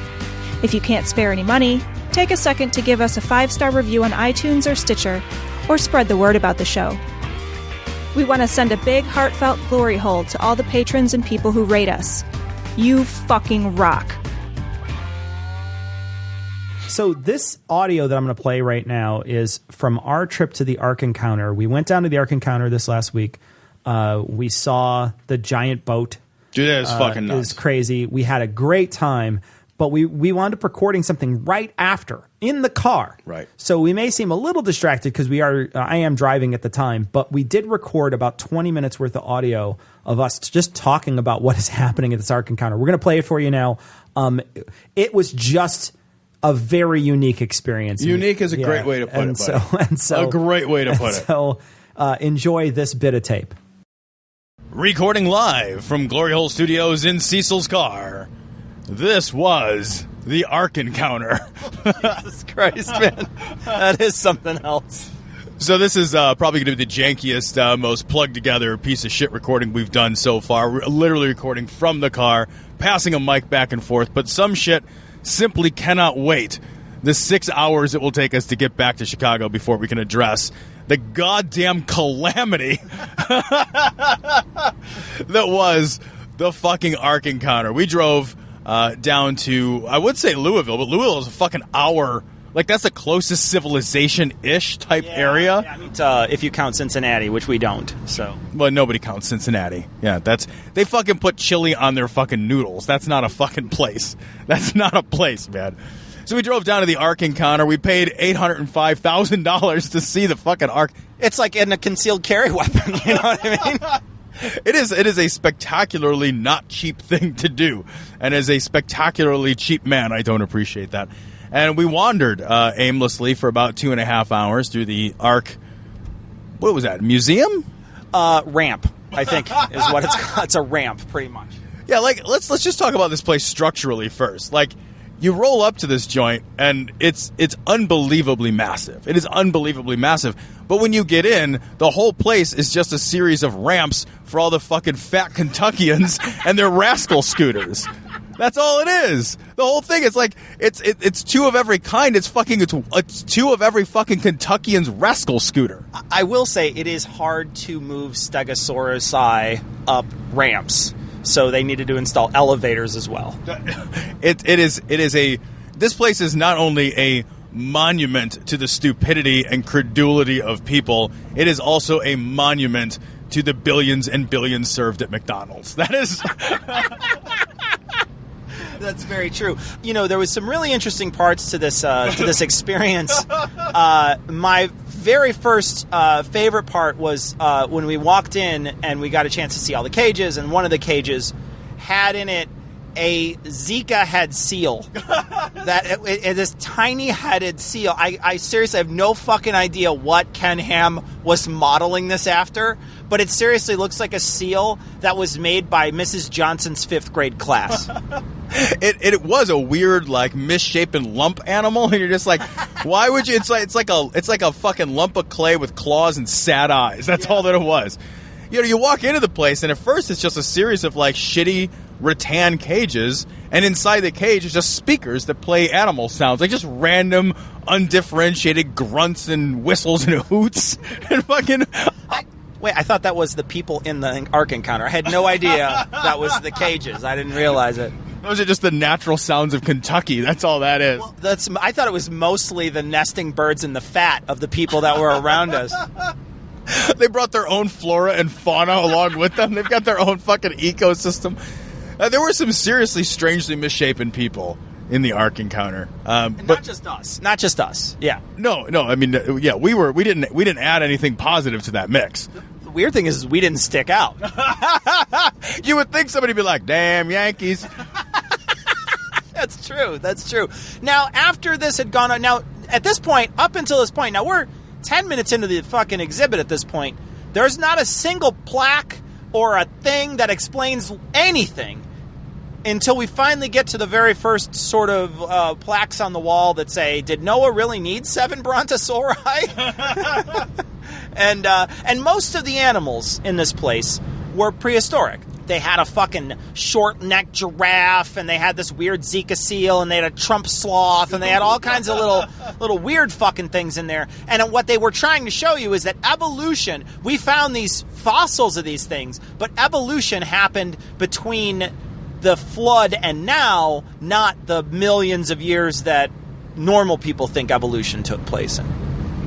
Speaker 1: If you can't spare any money, take a second to give us a 5-star review on iTunes or Stitcher, or spread the word about the show. We want to send a big, heartfelt glory hole to all the patrons and people who rate us. You fucking rock.
Speaker 3: So this audio that I'm going to play right now is from our trip to the Ark Encounter. We went down to the Ark Encounter this last week. We saw the giant boat.
Speaker 2: Dude, that is fucking nuts.
Speaker 3: It was crazy. We had a great time, but we wound up recording something right after in the car.
Speaker 2: Right.
Speaker 3: So we may seem a little distracted because I am driving at the time, but we did record about 20 minutes worth of audio of us just talking about what is happening at this Ark Encounter. We're going to play it for you now. It was just a very unique experience.
Speaker 2: Unique is a great way to put it,
Speaker 3: So
Speaker 2: a great way to put it.
Speaker 3: So enjoy this bit of tape.
Speaker 2: Recording live from Glory Hole Studios in Cecil's car. This was the Ark Encounter.
Speaker 7: Jesus Christ, man. That is something else.
Speaker 2: So this is probably going to be the jankiest, most plugged-together piece of shit recording we've done so far. We're literally recording from the car, passing a mic back and forth, but some shit simply cannot wait the 6 hours it will take us to get back to Chicago before we can address the goddamn calamity that was the fucking Ark Encounter. We drove down to, I would say Louisville, but Louisville is a fucking hour. Like, that's the closest civilization-ish type area.
Speaker 7: Yeah, I mean, if you count Cincinnati, which we don't. So,
Speaker 2: well, nobody counts Cincinnati. Yeah, they fucking put chili on their fucking noodles. That's not a fucking place. That's not a place, man. So we drove down to the Ark Encounter. We paid $805,000 to see the fucking Ark.
Speaker 7: It's like in a concealed carry weapon. You know what I mean?
Speaker 2: It is a spectacularly not cheap thing to do, and as a spectacularly cheap man, I don't appreciate that. And we wandered aimlessly for about 2.5 hours through the Ark. What was that? Museum?
Speaker 7: Ramp, I think, is what it's called. It's a ramp, pretty much.
Speaker 2: Yeah, like let's just talk about this place structurally first. Like, you roll up to this joint, and it's unbelievably massive. It is unbelievably massive. But when you get in, the whole place is just a series of ramps for all the fucking fat Kentuckians and their rascal scooters. That's all it is. The whole thing is like it's two of every kind. It's two of every fucking Kentuckian's rascal scooter.
Speaker 7: I will say it is hard to move Stegosaurusi up ramps, so they needed to install elevators as well.
Speaker 2: This place is not only a monument to the stupidity and credulity of people, it is also a monument to the billions and billions served at McDonald's. That is.
Speaker 7: That's very true. You know, there was some really interesting parts to this experience. My very first favorite part was when we walked in and we got a chance to see all the cages, and one of the cages had in it a Zika head seal. This tiny headed seal. I seriously have no fucking idea what Ken Ham was modeling this after, but it seriously looks like a seal that was made by Mrs. Johnson's 5th grade class.
Speaker 2: It was a weird, like, misshapen lump animal, and you're just like, why would you? It's like a fucking lump of clay with claws and sad eyes. That's all that it was. You know, you walk into the place, and at first it's just a series of like shitty rattan cages, and inside the cage is just speakers that play animal sounds, like just random, undifferentiated grunts and whistles and hoots and fucking.
Speaker 7: Wait, I thought that was the people in the Ark Encounter. I had no idea that was the cages. I didn't realize it.
Speaker 2: Those are just the natural sounds of Kentucky. That's all that is.
Speaker 7: Well, I thought it was mostly the nesting birds and the fat of the people that were around us.
Speaker 2: They brought their own flora and fauna along with them. They've got their own fucking ecosystem. There were some seriously strangely misshapen people in the Ark Encounter, but
Speaker 7: not just us. Not just us. Yeah.
Speaker 2: No. I mean, yeah, we didn't add anything positive to that mix.
Speaker 7: The weird thing is we didn't stick out.
Speaker 2: You would think somebody would be like, "Damn Yankees."
Speaker 7: That's true. Now, after this had gone on, now at this point, up until this point, now we're 10 minutes into the fucking exhibit at this point. There's not a single plaque or a thing that explains anything until we finally get to the very first sort of plaques on the wall that say, "Did Noah really need 7 brontosauri?" And most of the animals in this place were prehistoric. they had a fucking short-necked giraffe, and they had this weird Zika seal, and they had a Trump sloth, and they had all kinds of little weird fucking things in there. And what they were trying to show you is that evolution, we found these fossils of these things, but evolution happened between the flood and now, not the millions of years that normal people think evolution took place in.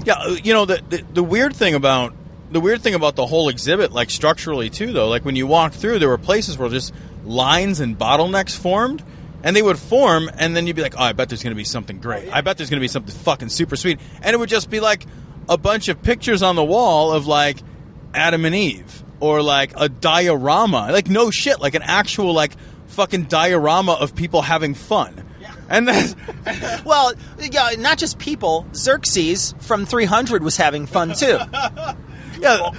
Speaker 2: Yeah, you know, the weird thing about the whole exhibit, like structurally too, though, like when you walk through, there were places where just lines and bottlenecks formed, and they would form, and then you'd be like, oh, I bet there's going to be something great. I bet there's going to be something fucking super sweet. And it would just be like a bunch of pictures on the wall of like Adam and Eve, or like a diorama, like no shit, like an actual like fucking diorama of people having fun. And then,
Speaker 7: well, yeah, not just people. Xerxes from 300 was having fun too.
Speaker 2: Yeah,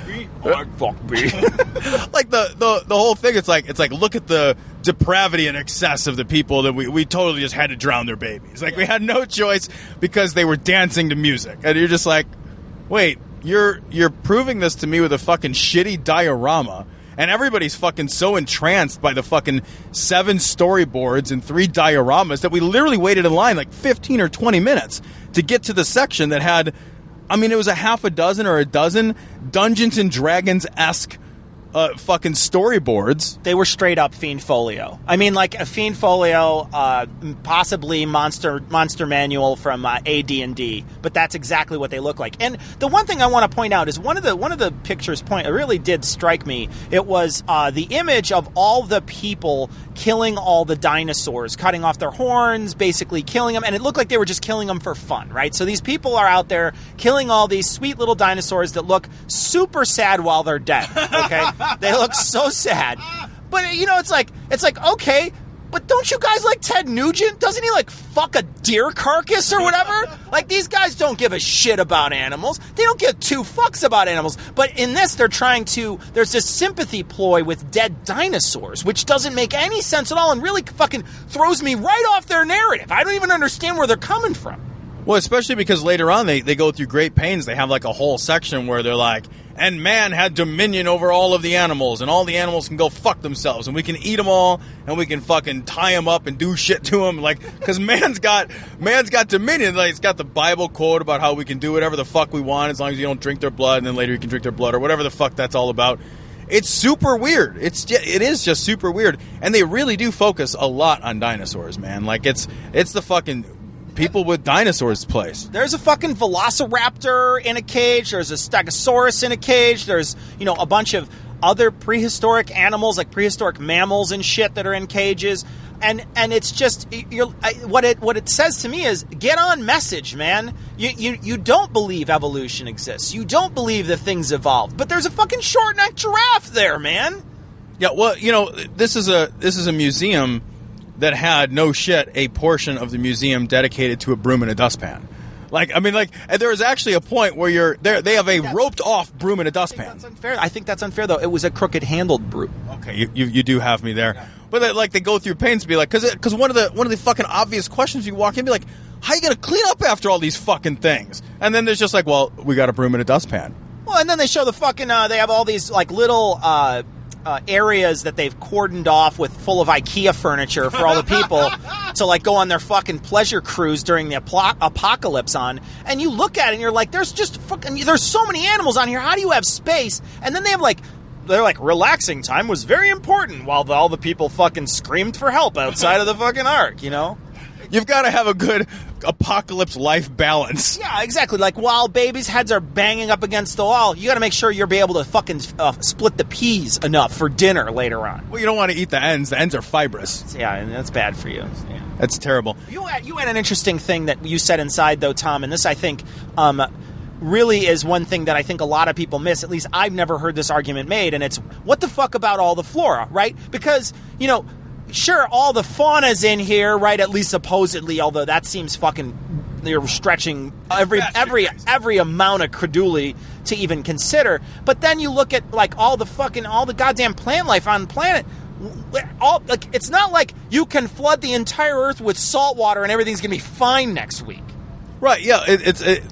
Speaker 2: fuck me. Like the whole thing. It's like look at the depravity and excess of the people that we totally just had to drown their babies. Like we had no choice because they were dancing to music, and you're just like, wait, you're proving this to me with a fucking shitty diorama. And everybody's fucking so entranced by the fucking 7 storyboards and 3 dioramas that we literally waited in line like 15 or 20 minutes to get to the section that had, I mean, it was a half a dozen or a dozen Dungeons and Dragons-esque fucking storyboards.
Speaker 7: They were straight up Fiend Folio. I mean, like a Fiend Folio, possibly Monster Manual from AD&D, but that's exactly what they look like. And the one thing I want to point out is one of the pictures it really did strike me. It was the image of all the people killing all the dinosaurs, cutting off their horns, basically killing them, and it looked like they were just killing them for fun, right? So these people are out there killing all these sweet little dinosaurs that look super sad while they're dead, okay? They look so sad. But, you know, it's like, okay, but don't you guys like Ted Nugent? Doesn't he, like, fuck a deer carcass or whatever? Like, these guys don't give a shit about animals. They don't give 2 fucks about animals. But in this, there's this sympathy ploy with dead dinosaurs, which doesn't make any sense at all and really fucking throws me right off their narrative. I don't even understand where they're coming from.
Speaker 2: Well, especially because later on they go through great pains. They have like a whole section where they're like, and man had dominion over all of the animals, and all the animals can go fuck themselves, and we can eat them all, and we can fucking tie them up and do shit to them, like, because man's got dominion. Like, it's got the Bible quote about how we can do whatever the fuck we want as long as you don't drink their blood, and then later you can drink their blood, or whatever the fuck that's all about. It's super weird. It is just super weird, and they really do focus a lot on dinosaurs, man. Like, it's the fucking people with dinosaurs place.
Speaker 7: There's a fucking velociraptor in a cage. There's a stegosaurus in a cage. There's, you know, a bunch of other prehistoric animals, like prehistoric mammals and shit that are in cages. And it's just, what it says to me is, get on message, man. You don't believe evolution exists. You don't believe that things evolve. But there's a fucking short-necked giraffe there, man.
Speaker 2: Yeah, well, you know, this is a museum that had, no shit, a portion of the museum dedicated to a broom and a dustpan. Like, I mean, like, there is actually a point where they have a roped-off broom and a dustpan.
Speaker 7: I think that's unfair, though. It was a crooked-handled broom.
Speaker 2: Okay, you do have me there. Yeah. But, they go through pains to be like, because one of the fucking obvious questions you walk in, be like, how are you going to clean up after all these fucking things? And then there's just like, well, we got a broom and a dustpan.
Speaker 7: Well, and then they show the fucking, they have all these, like, little, areas that they've cordoned off full of IKEA furniture for all the people to like go on their fucking pleasure cruise during the apocalypse on. And you look at it and you're like, there's so many animals on here. How do you have space? And then they're like, relaxing time was very important while all the people fucking screamed for help outside of the fucking Ark, you know?
Speaker 2: You've got to have a good apocalypse life balance.
Speaker 7: Yeah, exactly. Like, while babies' heads are banging up against the wall, you got to make sure you'll be able to fucking split the peas enough for dinner later on.
Speaker 2: Well, you don't want to eat the ends. The ends are fibrous.
Speaker 7: Yeah, and that's bad for you. Yeah.
Speaker 2: That's terrible.
Speaker 7: You had an interesting thing that you said inside, though, Tom, and this, I think, really is one thing that I think a lot of people miss. At least I've never heard this argument made, and it's, what the fuck about all the flora, right? Because, you know, sure, all the fauna's in here, right? At least supposedly, although that seems fucking, they're stretching every amount of credulity to even consider. But then you look at like all the goddamn plant life on the planet. It's not like you can flood the entire earth with salt water and everything's gonna be fine next week.
Speaker 2: Right, yeah.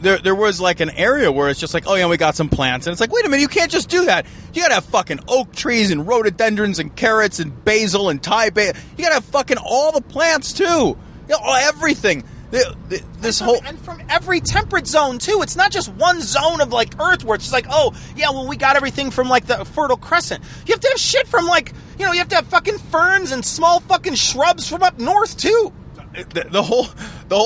Speaker 2: There was like an area where it's just like, oh yeah, we got some plants, and it's like, wait a minute, you can't just do that. You gotta have fucking oak trees and rhododendrons and carrots and basil and Thai basil. You gotta have fucking all the plants too. You know, everything.
Speaker 7: And from every temperate zone too. It's not just one zone of like Earth where it's just like, oh yeah, well we got everything from like the Fertile Crescent. You have to have shit from like, you know, you have to have fucking ferns and small fucking shrubs from up north too.
Speaker 2: The whole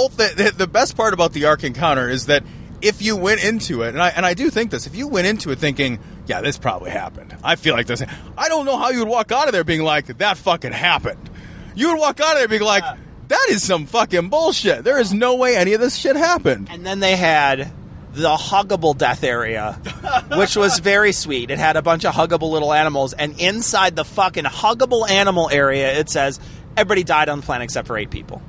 Speaker 2: thing. The best part about the Ark Encounter is that if you went into it, and I do think this, if you went into it thinking, yeah, this probably happened. I feel like this. I don't know how you would walk out of there being like, that fucking happened. You would walk out of there being like, that is some fucking bullshit. There is no way any of this shit happened.
Speaker 7: And then they had the huggable death area, which was very sweet. It had a bunch of huggable little animals, and inside the fucking huggable animal area, it says everybody died on the planet except for 8 people.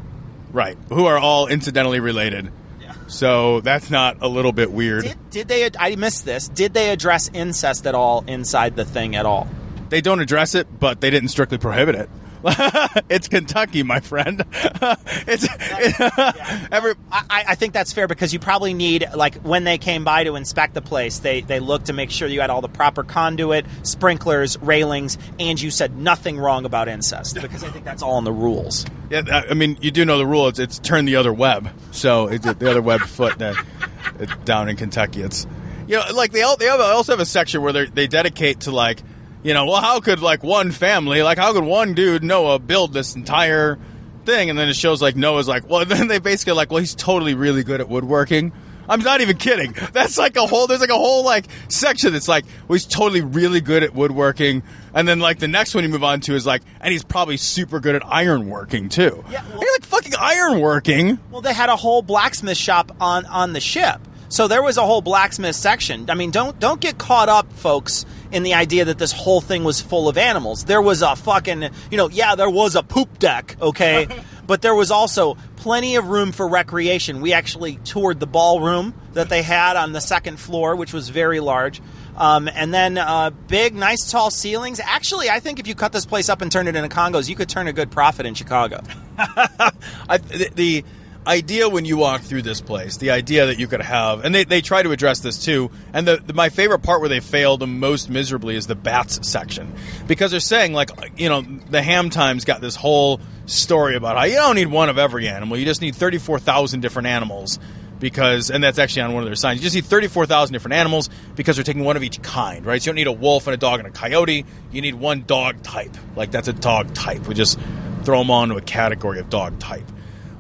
Speaker 2: Right, who are all incidentally related. Yeah. So that's not a little bit weird.
Speaker 7: Did they? I missed this. Did they address incest at all inside the thing at all?
Speaker 2: They don't address it, but they didn't strictly prohibit it. It's Kentucky, my friend.
Speaker 7: I think that's fair because you probably need, like, when they came by to inspect the place, they looked to make sure you had all the proper conduit, sprinklers, railings, and you said nothing wrong about incest because I think that's all in the rules.
Speaker 2: Yeah, I mean, you do know the rule. It's turn the other web. So it's the other web foot down in Kentucky. It's, you know, like they also have a section where they dedicate to, like, you know, well, how could, like, one family, like, how could one dude, Noah, build this entire thing? And then it shows, like, Noah's like, well, then they basically like, well, he's totally really good at woodworking. I'm not even kidding. That's like there's like a whole, like, section that's like, well, he's totally really good at woodworking. And then, like, the next one you move on to is like, and he's probably super good at ironworking, too. Yeah, well, you're like, fucking ironworking.
Speaker 7: Well, they had a whole blacksmith shop on the ship. So there was a whole blacksmith section. I mean, don't get caught up, folks, in the idea that this whole thing was full of animals. There was a fucking, you know, yeah, there was a poop deck, okay? But there was also plenty of room for recreation. We actually toured the ballroom that they had on the second floor, which was very large. And then big, nice, tall ceilings. Actually, I think if you cut this place up and turn it into Congos, you could turn a good profit in Chicago.
Speaker 2: The idea when you walk through this place, the idea that you could have, and they try to address this too, and my favorite part where they fail the most miserably is the bats section. Because they're saying, like, you know, the Ham Times got this whole story about how you don't need one of every animal, you just need 34,000 different animals. Because, and that's actually on one of their signs, you just need 34,000 different animals because they're taking one of each kind, right? So you don't need a wolf and a dog and a coyote, you need one dog type. Like, that's a dog type. We just throw them all into a category of dog type.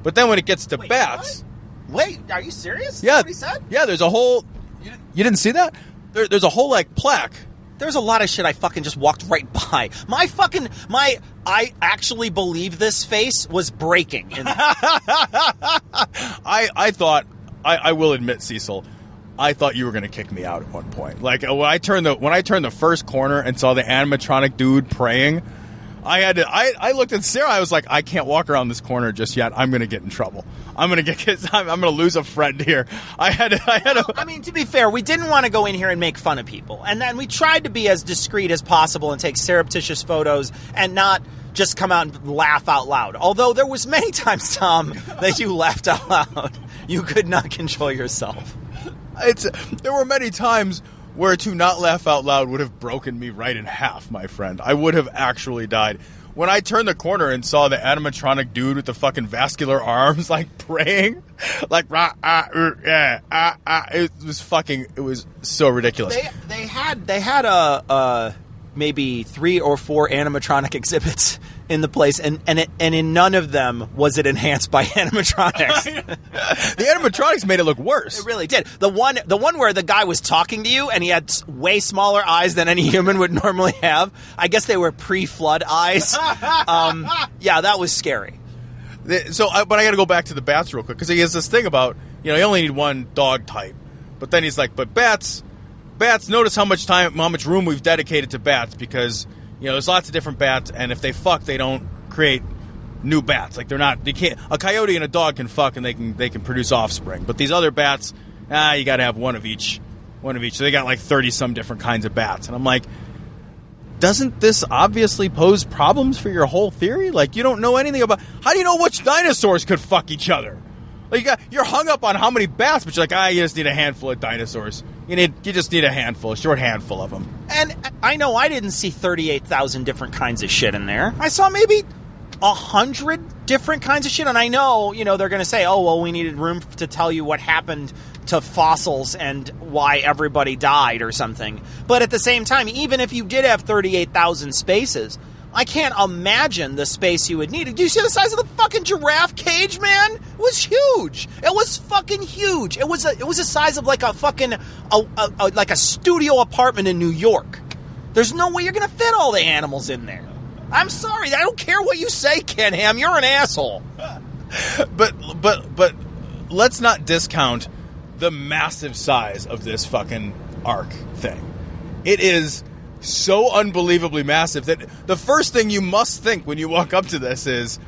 Speaker 2: But then when it gets to bats...
Speaker 7: What? Wait, are you serious?
Speaker 2: Yeah.
Speaker 7: That's what he said?
Speaker 2: Yeah, there's a whole... You didn't see that? There's a whole, like, plaque.
Speaker 7: There's a lot of shit I fucking just walked right by. I actually believe this face was breaking.
Speaker 2: I thought... I will admit, Cecil, I thought you were going to kick me out at one point. Like, when I turned the first corner and saw the animatronic dude praying... I looked at Sarah. I was like, I can't walk around this corner just yet. I'm going to get in trouble. I'm going to lose a friend here.
Speaker 7: I mean, to be fair, we didn't want to go in here and make fun of people. And then we tried to be as discreet as possible and take surreptitious photos and not just come out and laugh out loud. Although there was many times, Tom, that you laughed out loud. You could not control yourself.
Speaker 2: There were many times where to not laugh out loud would have broken me right in half, my friend. I would have actually died. When I turned the corner and saw the animatronic dude with the fucking vascular arms, like, praying, like, it was so ridiculous.
Speaker 7: They had maybe 3 or 4 animatronic exhibits in the place, and in none of them was it enhanced by animatronics.
Speaker 2: The animatronics made it look worse.
Speaker 7: It really did. The one where the guy was talking to you and he had way smaller eyes than any human would normally have. I guess they were pre-flood eyes. Yeah, that was scary.
Speaker 2: But I got to go back to the bats real quick because he has this thing about, you know, you only need one dog type, but then he's like, but bats. Notice how much room we've dedicated to bats because, you know, there's lots of different bats, and if they fuck, they don't create new bats. Like, a coyote and a dog can fuck and they can produce offspring. But these other bats, you got to have one of each. So they got like 30 some different kinds of bats. And I'm like, doesn't this obviously pose problems for your whole theory? Like, you don't know anything about, how do you know which dinosaurs could fuck each other? Like you're hung up on how many bats, but you're like, you just need a handful of dinosaurs. You just need a short handful of them.
Speaker 7: And I know I didn't see 38,000 different kinds of shit in there. I saw maybe 100 different kinds of shit, and I know, they're going to say, oh, well, we needed room to tell you what happened to fossils and why everybody died or something. But at the same time, even if you did have 38,000 spaces, I can't imagine the space you would need. Do you see the size of the fucking giraffe cage, man? It was huge. It was fucking huge. It was the size of like a fucking like a studio apartment in New York. There's no way you're going to fit all the animals in there. I'm sorry. I don't care what you say, Ken Ham. You're an asshole.
Speaker 2: But let's not discount the massive size of this fucking Ark thing. It is so unbelievably massive that the first thing you must think when you walk up to this is,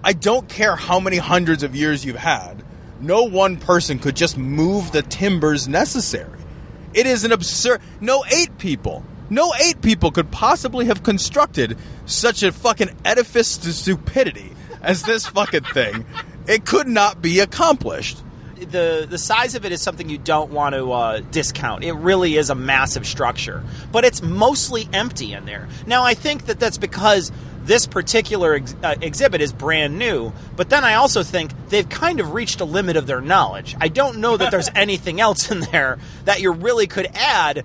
Speaker 2: I don't care how many hundreds of years you've had, no one person could just move the timbers necessary. It is an absurd... No eight people could possibly have constructed such a fucking edifice to stupidity as this fucking thing. It could not be accomplished.
Speaker 7: The size of it is something you don't want to discount. It really is a massive structure. But it's mostly empty in there. Now, I think that's because this particular exhibit is brand new. But then I also think they've kind of reached a limit of their knowledge. I don't know that there's anything else in there that you really could add.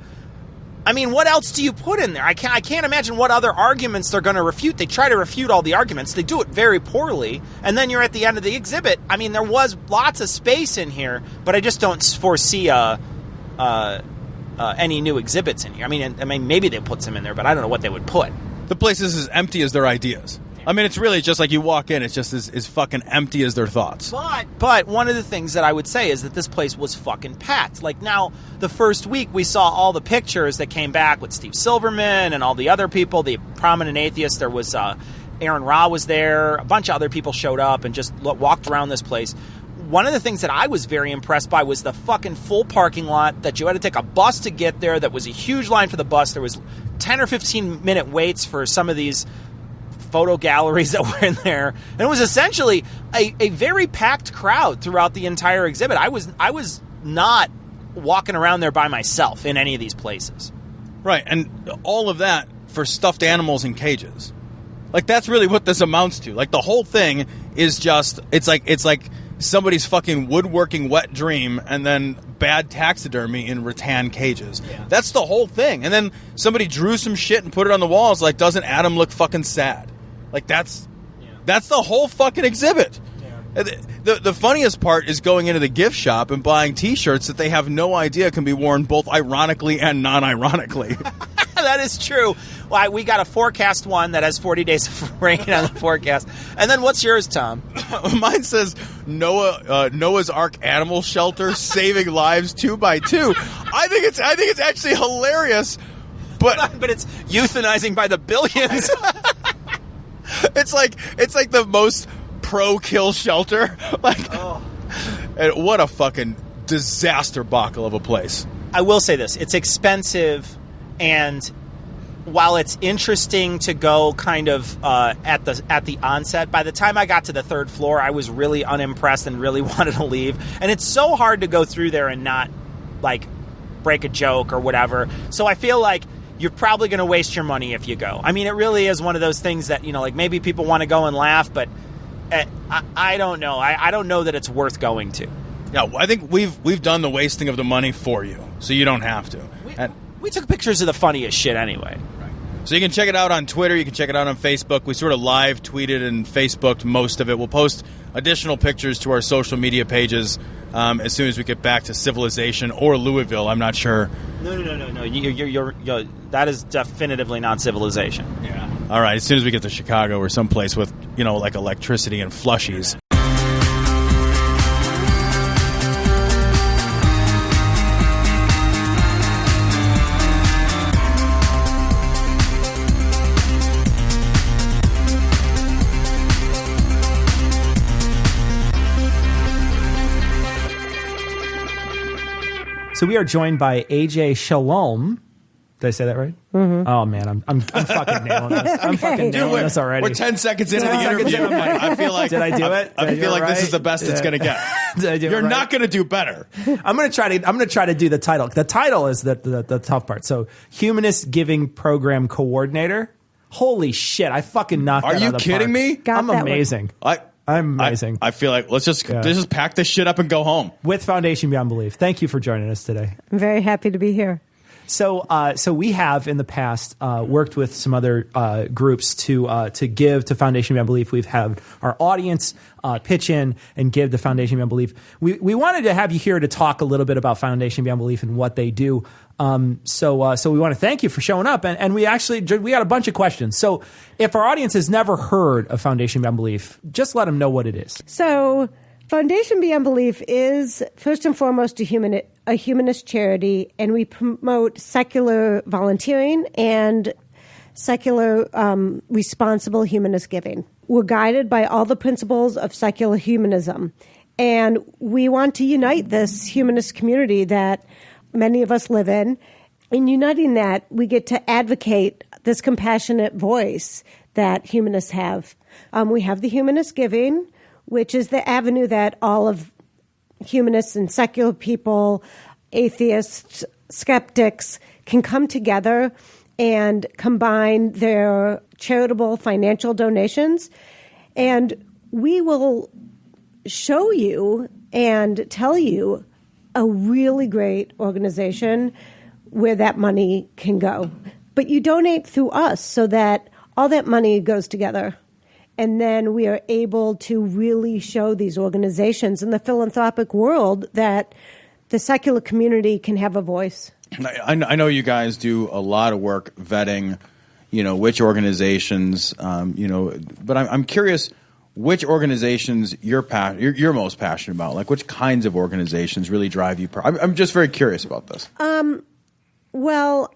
Speaker 7: I mean, what else do you put in there? I can't imagine what other arguments they're going to refute. They try to refute all the arguments. They do it very poorly. And then you're at the end of the exhibit. I mean, there was lots of space in here, but I just don't foresee any new exhibits in here. I mean, maybe they put some in there, but I don't know what they would put.
Speaker 2: The place is as empty as their ideas. I mean, it's really just like you walk in, it's just as fucking empty as their thoughts.
Speaker 7: But one of the things that I would say is that this place was fucking packed. Like, now, the first week, we saw all the pictures that came back with Steve Silverman and all the other people, the prominent atheists. There was Aaron Ra was there. A bunch of other people showed up and just walked around this place. One of the things that I was very impressed by was the fucking full parking lot that you had to take a bus to get there. That was a huge line for the bus. There was 10 or 15-minute waits for some of these photo galleries that were in there, and it was essentially a very packed crowd throughout the entire exhibit. I was not walking around there by myself in any of these places.
Speaker 2: Right, and all of that for stuffed animals in cages. Like, that's really what this amounts to. Like, the whole thing is just, it's like somebody's fucking woodworking wet dream and then bad taxidermy in rattan cages. Yeah. That's the whole thing. And then somebody drew some shit and put it on the walls like, doesn't Adam look fucking sad? Like, that's the whole fucking exhibit. Yeah. The funniest part is going into the gift shop and buying T-shirts that they have no idea can be worn both ironically and non-ironically.
Speaker 7: That is true. Well, we got a forecast one that has 40 days of rain on the forecast. And then what's yours, Tom?
Speaker 2: Mine says Noah's Ark Animal Shelter saving lives 2x2. I think it's actually hilarious, but
Speaker 7: it's euthanizing by the billions.
Speaker 2: It's like the most pro-kill shelter. And what a fucking disaster buckle of a place.
Speaker 7: I will say this: it's expensive, and while it's interesting to go kind of at the onset, by the time I got to the third floor, I was really unimpressed and really wanted to leave. And it's so hard to go through there and not like break a joke or whatever. So I feel like you're probably going to waste your money if you go. I mean, it really is one of those things that, like maybe people want to go and laugh, but I don't know. I don't know that it's worth going to.
Speaker 2: Yeah, I think we've done the wasting of the money for you, so you don't have to.
Speaker 7: We took pictures of the funniest shit anyway.
Speaker 2: Right. So you can check it out on Twitter. You can check it out on Facebook. We sort of live tweeted and Facebooked most of it. We'll post additional pictures to our social media pages as soon as we get back to civilization or Louisville. I'm not sure.
Speaker 7: No. You're that is definitively not civilization.
Speaker 2: Yeah. All right. As soon as we get to Chicago or someplace with, like electricity and flushies.
Speaker 3: So we are joined by AJ Shalom. Did I say that right? Mm-hmm. Oh man, I'm fucking nailing this. I'm fucking nailing this already.
Speaker 2: We're 10 seconds into the interview. I feel like
Speaker 3: did I do it?
Speaker 2: I feel like this is the best it's going to get. You're not going to do better.
Speaker 3: I'm going to try to do the title. The title is the tough part. So, Humanist Giving Program Coordinator. Holy shit! I fucking knocked.
Speaker 2: Are
Speaker 3: that
Speaker 2: you
Speaker 3: out of the
Speaker 2: kidding
Speaker 3: park.
Speaker 2: me?
Speaker 3: I'm amazing. I'm amazing.
Speaker 2: I feel like let's just pack this shit up and go home.
Speaker 3: With Foundation Beyond Belief. Thank you for joining us today.
Speaker 8: I'm very happy to be here.
Speaker 3: So we have in the past worked with some other groups to give to Foundation Beyond Belief. We've had our audience pitch in and give to Foundation Beyond Belief. We wanted to have you here to talk a little bit about Foundation Beyond Belief and what they do. So we want to thank you for showing up. And we got a bunch of questions. So if our audience has never heard of Foundation Beyond Belief, just let them know what it is.
Speaker 8: So Foundation Beyond Belief is first and foremost a humanist charity, and we promote secular volunteering and secular responsible humanist giving. We're guided by all the principles of secular humanism, and we want to unite this humanist community that many of us live in. In uniting that, we get to advocate this compassionate voice that humanists have. We have the humanist giving, which is the avenue that all of humanists and secular people, atheists, skeptics can come together and combine their charitable financial donations. And we will show you and tell you a really great organization where that money can go. But you donate through us so that all that money goes together. And then we are able to really show these organizations in the philanthropic world that the secular community can have a voice.
Speaker 2: I know you guys do a lot of work vetting, which organizations, but I'm curious which organizations you're most passionate about. Like, which kinds of organizations really drive you? I'm just very curious about this.
Speaker 8: Well,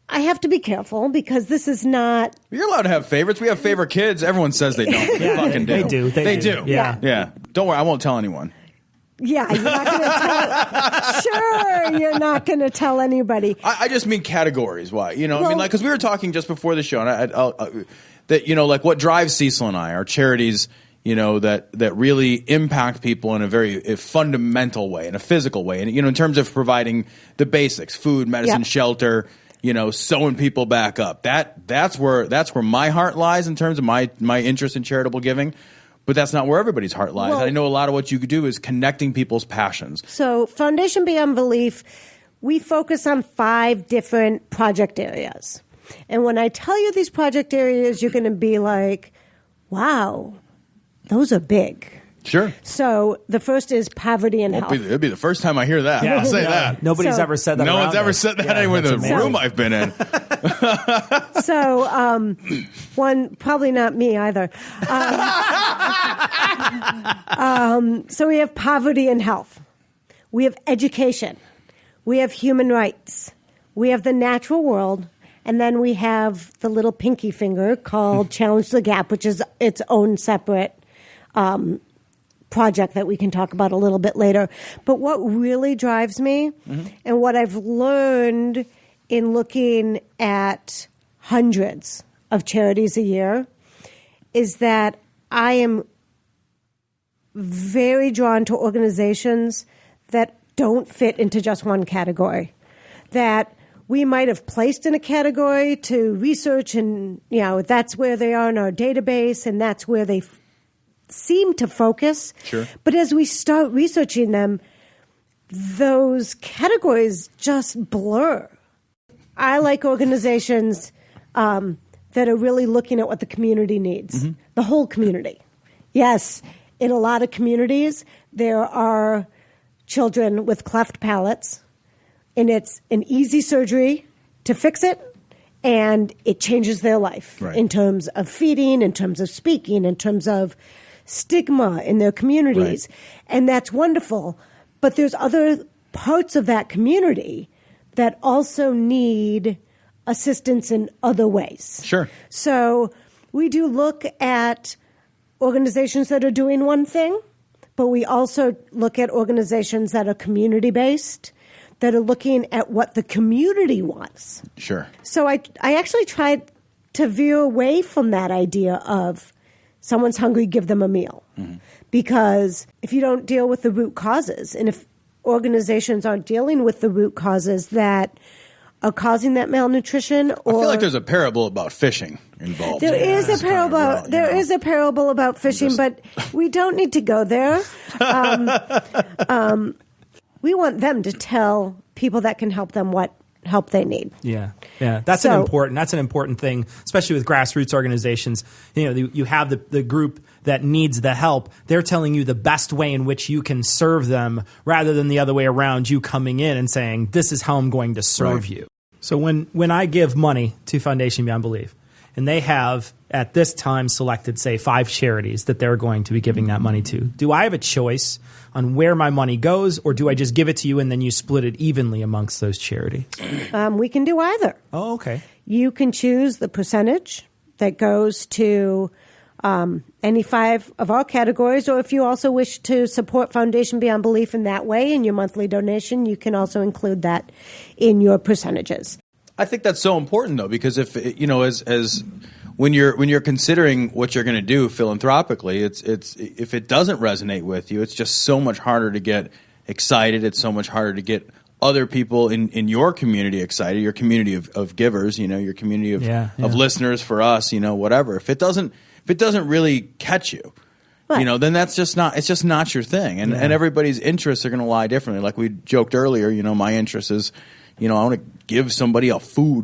Speaker 8: I have to be careful because this is not...
Speaker 2: You're allowed to have favorites. We have favorite kids. Everyone says they don't. They fucking do.
Speaker 3: They do.
Speaker 2: Yeah. Don't worry. I won't tell anyone.
Speaker 8: Yeah, you're not going to tell... Sure, you're not going to tell anybody.
Speaker 2: I just mean categories. Why? Because we were talking just before the show, and that, what drives Cecil and I are charities, that really impact people in a very fundamental way, in a physical way. And, in terms of providing the basics, food, medicine, shelter, sewing people back up. That's where my heart lies in terms of my interest in charitable giving. But that's not where everybody's heart lies. Well, I know a lot of what you could do is connecting people's passions.
Speaker 8: So Foundation Beyond Belief, we focus on 5 different project areas. And when I tell you these project areas, you're going to be like, wow, those are big.
Speaker 2: Sure.
Speaker 8: So the first is poverty and health.
Speaker 2: It'd be the first time I hear that.
Speaker 3: Yeah.
Speaker 2: I'll say that.
Speaker 3: Nobody's ever said that.
Speaker 2: No one's ever said that anywhere in the room I've been in.
Speaker 8: So, one, probably not me either. So we have poverty and health. We have education. We have human rights. We have the natural world. And then we have the little pinky finger called Challenge the Gap, which is its own separate project that we can talk about a little bit later. But what really drives me and what I've learned in looking at hundreds of charities a year is that I am very drawn to organizations that don't fit into just one category, that we might have placed in a category to research and, that's where they are in our database and that's where they seem to focus.
Speaker 2: Sure.
Speaker 8: But as we start researching them, those categories just blur. I like organizations that are really looking at what the community needs, the whole community. Yes, in a lot of communities, there are children with cleft palates, and it's an easy surgery to fix it, and it changes their life in terms of feeding, in terms of speaking, in terms of stigma in their communities. And that's wonderful. But there's other parts of that community that also need assistance in other ways.
Speaker 2: Sure.
Speaker 8: So we do look at organizations that are doing one thing, but we also look at organizations that are community-based, that are looking at what the community wants.
Speaker 2: Sure.
Speaker 8: So I actually tried to veer away from that idea of someone's hungry, give them a meal. Mm-hmm. Because if you don't deal with the root causes, and if organizations aren't dealing with the root causes that are causing that malnutrition, or
Speaker 2: I feel like there's a parable about fishing involved.
Speaker 8: There is a parable.
Speaker 2: Kind of
Speaker 8: There is a parable about fishing, but we don't need to go there. We want them to tell people that can help them what help they need.
Speaker 3: Yeah. That's an important thing, especially with grassroots organizations. You have the group that needs the help. They're telling you the best way in which you can serve them, rather than the other way around, you coming in and saying, this is how I'm going to serve you. So when I give money to Foundation Beyond Belief, and they have at this time selected, say, 5 charities that they're going to be giving that money to, do I have a choice on where my money goes, or do I just give it to you and then you split it evenly amongst those charities?
Speaker 8: We can do either.
Speaker 3: Oh, okay.
Speaker 8: You can choose the percentage that goes to any 5 of our categories, or if you also wish to support Foundation Beyond Belief in that way in your monthly donation, you can also include that in your percentages.
Speaker 2: I think that's so important, though, because if as when you're considering what you're going to do philanthropically, it's if it doesn't resonate with you, it's just so much harder to get excited. It's so much harder to get other people in your community excited, your community of givers, your community of listeners for us, whatever. If it doesn't really catch you, then it's just not your thing. And everybody's interests are going to lie differently. Like we joked earlier, my interest is, I want to give somebody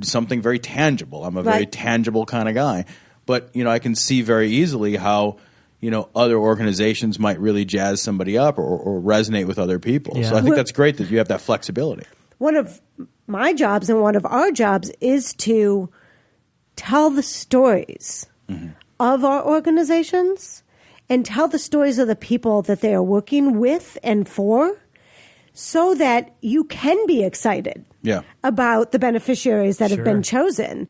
Speaker 2: something very tangible. I'm a very tangible kind of guy. But, I can see very easily how, other organizations might really jazz somebody up or resonate with other people. Yeah. So I think that's great that you have that flexibility.
Speaker 8: One of my jobs and one of our jobs is to tell the stories of our organizations and tell the stories of the people that they are working with and for, so that you can be excited about the beneficiaries that have been chosen.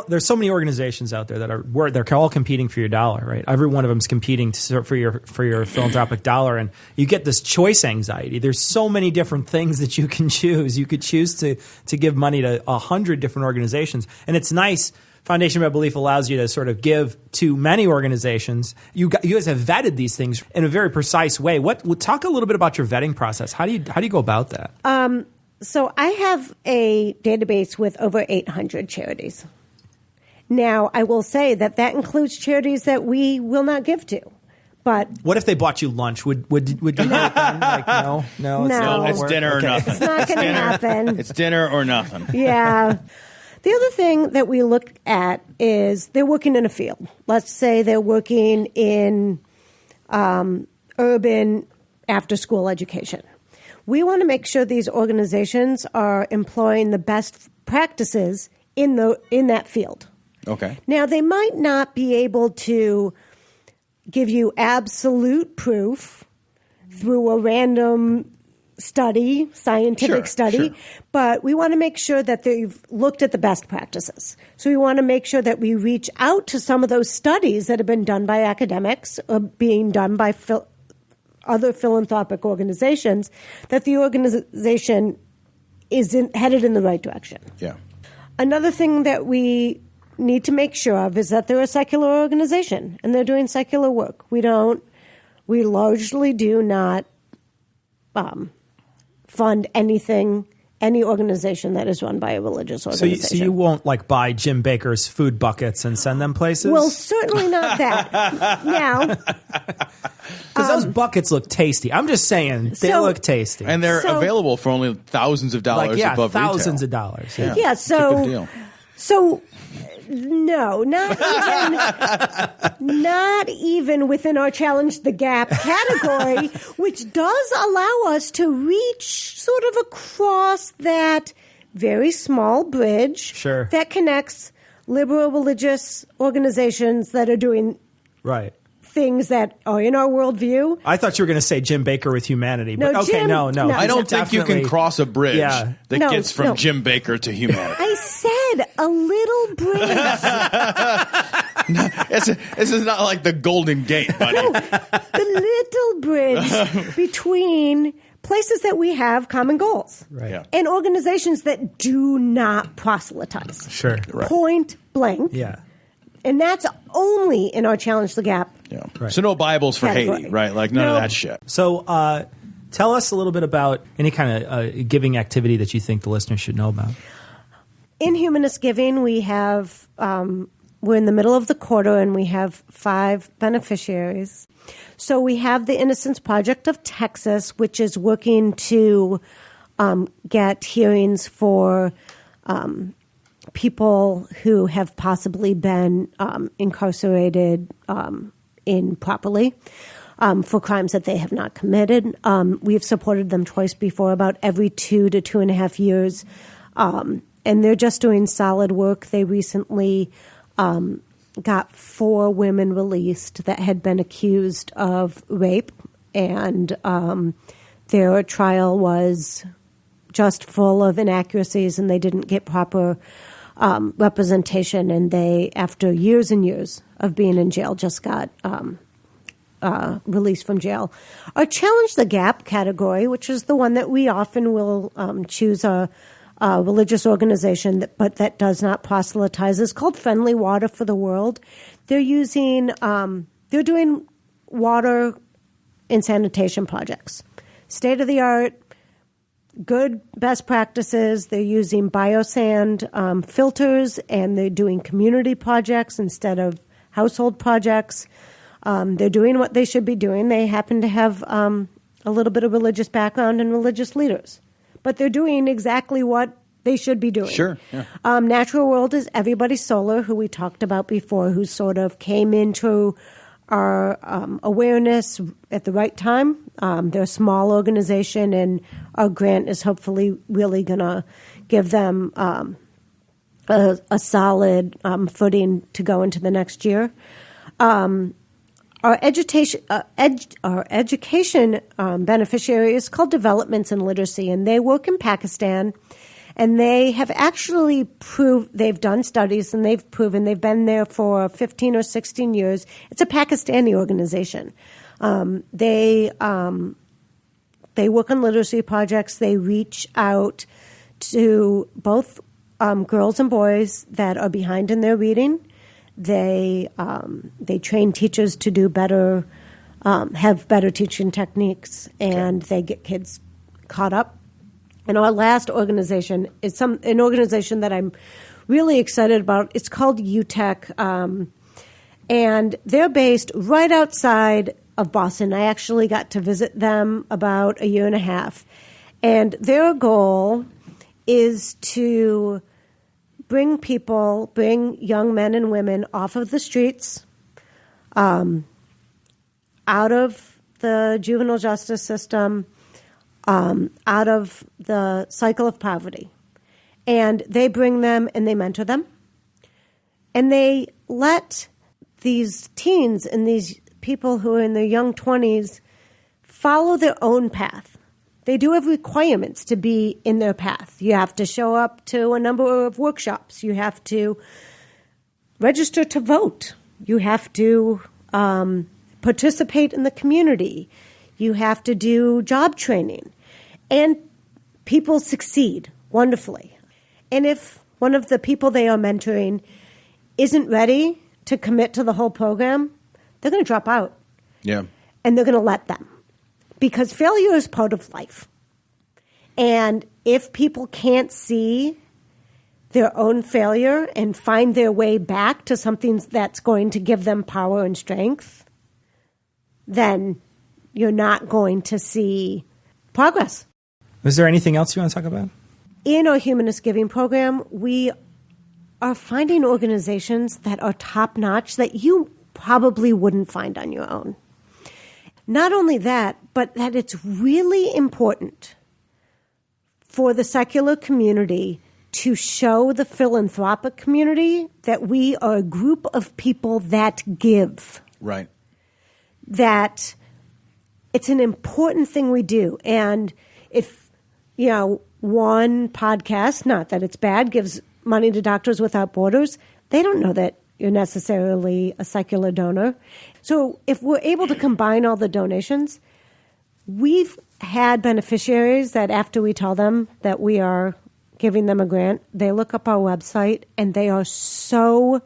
Speaker 3: There's so many organizations out there that they're all competing for your dollar, right? Every one of them is competing for your philanthropic dollar, and you get this choice anxiety. There's so many different things that you can choose. You could choose to give money to 100 different organizations, and it's nice. Foundation Beyond Belief allows you to sort of give to many organizations. You guys have vetted these things in a very precise way. Talk a little bit about your vetting process. How do you go about that?
Speaker 8: So I have a database with over 800 charities. Now, I will say that includes charities that we will not give to. But
Speaker 3: what if they bought you lunch? Would you do it then? Like, no,
Speaker 2: it's dinner or nothing.
Speaker 8: It's not going to happen.
Speaker 2: It's dinner or nothing.
Speaker 8: Yeah. The other thing that we look at is they're working in a field. Let's say they're working in urban after-school education. We want to make sure these organizations are employing the best practices in that field.
Speaker 2: Okay.
Speaker 8: Now, they might not be able to give you absolute proof through a random scientific study, but we want to make sure that they've looked at the best practices. So we want to make sure that we reach out to some of those studies that have been done by academics or being done by other philanthropic organizations, that the organization is headed in the right direction.
Speaker 2: Yeah.
Speaker 8: Another thing that we need to make sure of is that they're a secular organization and they're doing secular work. We largely do not fund any organization that is run by a religious organization.
Speaker 3: So you won't buy Jim Bakker's food buckets and send them places?
Speaker 8: Well, certainly not that. Now,
Speaker 3: because those buckets look tasty. I'm just saying they look tasty,
Speaker 2: and they're available for only thousands of dollars above retail.
Speaker 3: Thousands of dollars.
Speaker 2: Yeah.
Speaker 3: It's a good deal.
Speaker 8: So. No, not even within our Challenge the Gap category, which does allow us to reach sort of across that very small bridge that connects liberal religious organizations that are doing things that are in our worldview.
Speaker 3: I thought you were going to say Jim Bakker with humanity. But
Speaker 8: no.
Speaker 2: I don't think you can cross a bridge that gets from Jim Bakker to humanity.
Speaker 8: I said a little bridge.
Speaker 2: This is not like the Golden Gate, buddy.
Speaker 8: No, the little bridge between places that we have common goals.
Speaker 3: Right.
Speaker 2: Yeah.
Speaker 8: And organizations that do not proselytize.
Speaker 3: Sure.
Speaker 8: Point blank.
Speaker 3: Yeah.
Speaker 8: And that's only in our Challenge the Gap.
Speaker 2: Yeah.
Speaker 3: Right.
Speaker 2: So no Bibles for
Speaker 8: Category.
Speaker 2: Haiti, right? Like none of that shit.
Speaker 3: So tell us a little bit about any kind of giving activity that you think the listeners should know about.
Speaker 8: In Humanist Giving, we have, we're in the middle of the quarter and we have 5 beneficiaries. So we have the Innocence Project of Texas, which is working to get hearings for people who have possibly been incarcerated improperly for crimes that they have not committed. We've supported them twice before, about every 2 to 2.5 years. And they're just doing solid work. They recently got 4 women released that had been accused of rape, and their trial was just full of inaccuracies, and they didn't get proper representation. And they, after years and years of being in jail, just got released from jail. Our Challenge the Gap category, which is the one that we often will choose a religious organization, but that does not proselytize, is called Friendly Water for the World. They're using, they're doing water and sanitation projects, state of the art, good best practices. They're using biosand filters, and they're doing community projects instead of household projects. They're doing what they should be doing. They happen to have a little bit of religious background and religious leaders, but they're doing exactly what they should be doing.
Speaker 2: Sure. Yeah.
Speaker 8: Natural World is Everybody Solar, who we talked about before, who sort of came into our awareness at the right time. They're a small organization, and our grant is hopefully really going to give them a solid footing to go into the next year. Our education beneficiary is called Developments in Literacy, and they work in Pakistan. And they have actually proved, they've done studies, and they've proven, they've been there for 15 or 16 years. It's a Pakistani organization. They work on literacy projects. They reach out to both girls and boys that are behind in their reading. They train teachers to do better, have better teaching techniques, and they get kids caught up. And our last organization is an organization that I'm really excited about. It's called UTEC, and they're based right outside of Boston. I actually got to visit them about 1.5 years. And their goal is to bring young men and women off of the streets, out of the juvenile justice system, out of the cycle of poverty. And they bring them and they mentor them. And they let these teens and these people who are in their young 20s follow their own path. They do have requirements to be in their path. You have to show up to a number of workshops. You have to register to vote. You have to participate in the community. You have to do job training. And people succeed wonderfully. And if one of the people they are mentoring isn't ready to commit to the whole program, they're going to drop out.
Speaker 2: Yeah.
Speaker 8: And they're going to let them. Because failure is part of life. And if people can't see their own failure and find their way back to something that's going to give them power and strength, then you're not going to see progress.
Speaker 3: Is there anything else you want to talk about?
Speaker 8: In our Humanist Giving program, we are finding organizations that are top-notch that you probably wouldn't find on your own. Not only that, but that it's really important for the secular community to show the philanthropic community that we are a group of people that give.
Speaker 2: Right.
Speaker 8: That it's an important thing we do. And if, one podcast, not that it's bad, gives money to Doctors Without Borders, they don't know that you're necessarily a secular donor. So if we're able to combine all the donations, we've had beneficiaries that after we tell them that we are giving them a grant, they look up our website and they are so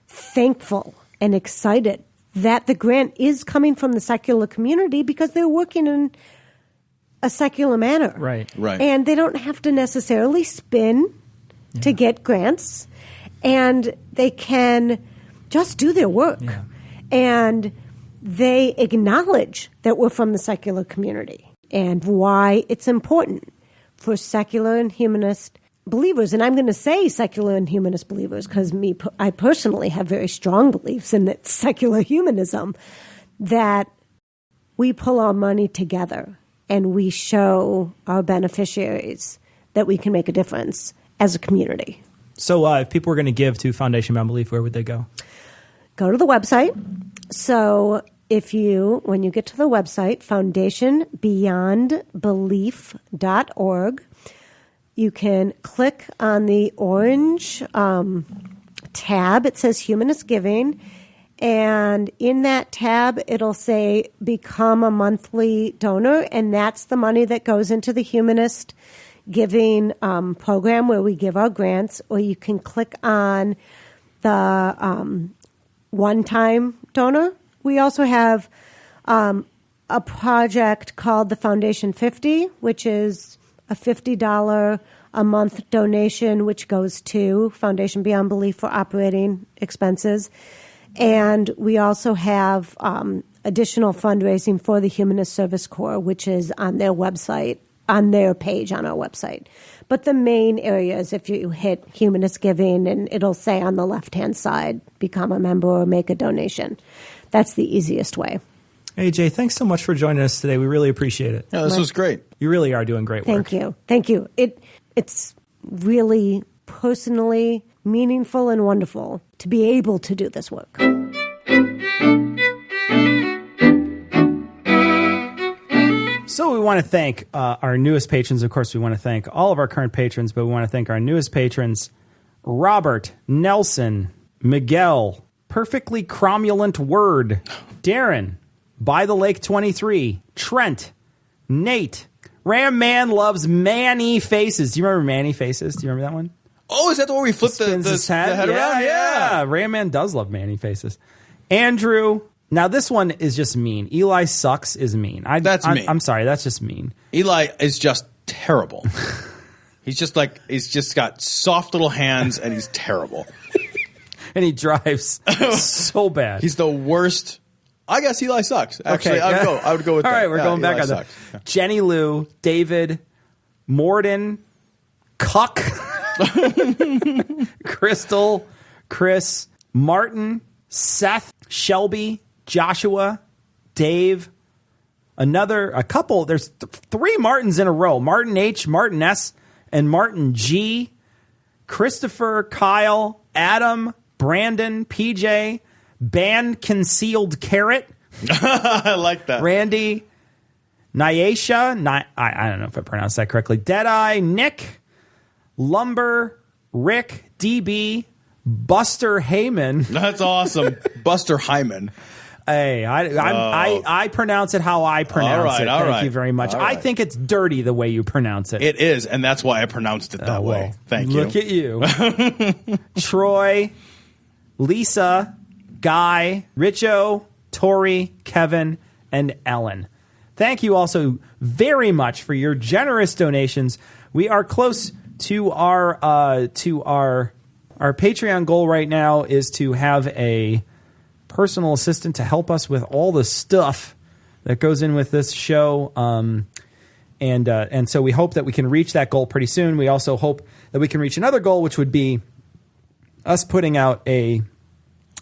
Speaker 8: thankful and excited that the grant is coming from the secular community because they're working in a secular manner.
Speaker 9: Right.
Speaker 8: And they don't have to necessarily spin to get grants, and they can just do their work.
Speaker 9: Yeah.
Speaker 8: And they acknowledge that we're from the secular community and why it's important for secular and humanist believers. And I'm going to say secular and humanist believers because I personally have very strong beliefs in that secular humanism, that we pull our money together and we show our beneficiaries that we can make a difference as a community.
Speaker 9: So if people were going to give to Foundation Beyond Belief, where would they go?
Speaker 8: Go to the website. So when you get to the website, foundationbeyondbelief.org, you can click on the orange tab. It says Humanist Giving. And in that tab, it'll say Become a Monthly Donor. And that's the money that goes into the Humanist Giving program where we give our grants. Or you can click on the one-time donor. We also have a project called the Foundation 50, which is a $50 a month donation, which goes to Foundation Beyond Belief for operating expenses. And we also have additional fundraising for the Humanist Service Corps, which is on their website, on their page on our website. But the main area is if you hit Humanist Giving, and it'll say on the left-hand side, become a member or make a donation. That's the easiest way.
Speaker 9: AJ, thanks so much for joining us today. We really appreciate it.
Speaker 2: Yeah, this was great.
Speaker 9: You really are doing great work.
Speaker 8: Thank you. It's really personally meaningful and wonderful to be able to do this work.
Speaker 9: So we want to thank our newest patrons. Of course, we want to thank all of our current patrons, but we want to thank our newest patrons, Robert, Nelson, Miguel, Perfectly Cromulent Word, Darren, By the Lake 23, Trent, Nate, Ram Man Loves Manny Faces. Do you remember Manny Faces? Do you remember that one?
Speaker 2: Oh, is that the one we flipped the head around?
Speaker 9: Yeah. Ram Man does love Manny Faces. Andrew. Now, this one is just mean. Eli sucks is mean.
Speaker 2: That's mean.
Speaker 9: I'm sorry. That's just mean.
Speaker 2: Eli is just terrible. He's just got soft little hands, and he's terrible.
Speaker 9: And he drives so bad.
Speaker 2: He's the worst. I guess Eli sucks. Actually,
Speaker 9: Okay.
Speaker 2: I would go with that.
Speaker 9: All right, we're going back
Speaker 2: Eli
Speaker 9: on that.
Speaker 2: sucks. Yeah.
Speaker 9: Jenny Lou, David, Morden, Cuck, Crystal, Chris, Martin, Seth, Shelby, Joshua, Dave, a couple. There's three Martins in a row. Martin H, Martin S, and Martin G. Christopher, Kyle, Adam, Brandon, PJ, Ban Concealed Carrot.
Speaker 2: I like that.
Speaker 9: Randy, Nyasha, I don't know if I pronounced that correctly. Deadeye, Nick, Lumber, Rick, DB, Buster Heyman.
Speaker 2: That's awesome. Buster Hyman.
Speaker 9: Hey, I pronounce it how I pronounce it. Thank you very much. I think it's dirty the way you pronounce it.
Speaker 2: It is, and that's why I pronounced it that way. Thank you.
Speaker 9: Look at you. Troy, Lisa, Guy, Richo, Tori, Kevin, and Ellen. Thank you also very much for your generous donations. We are close to our Patreon goal right now is to have a personal assistant to help us with all the stuff that goes in with this show. And so we hope that we can reach that goal pretty soon. We also hope that we can reach another goal, which would be us putting out a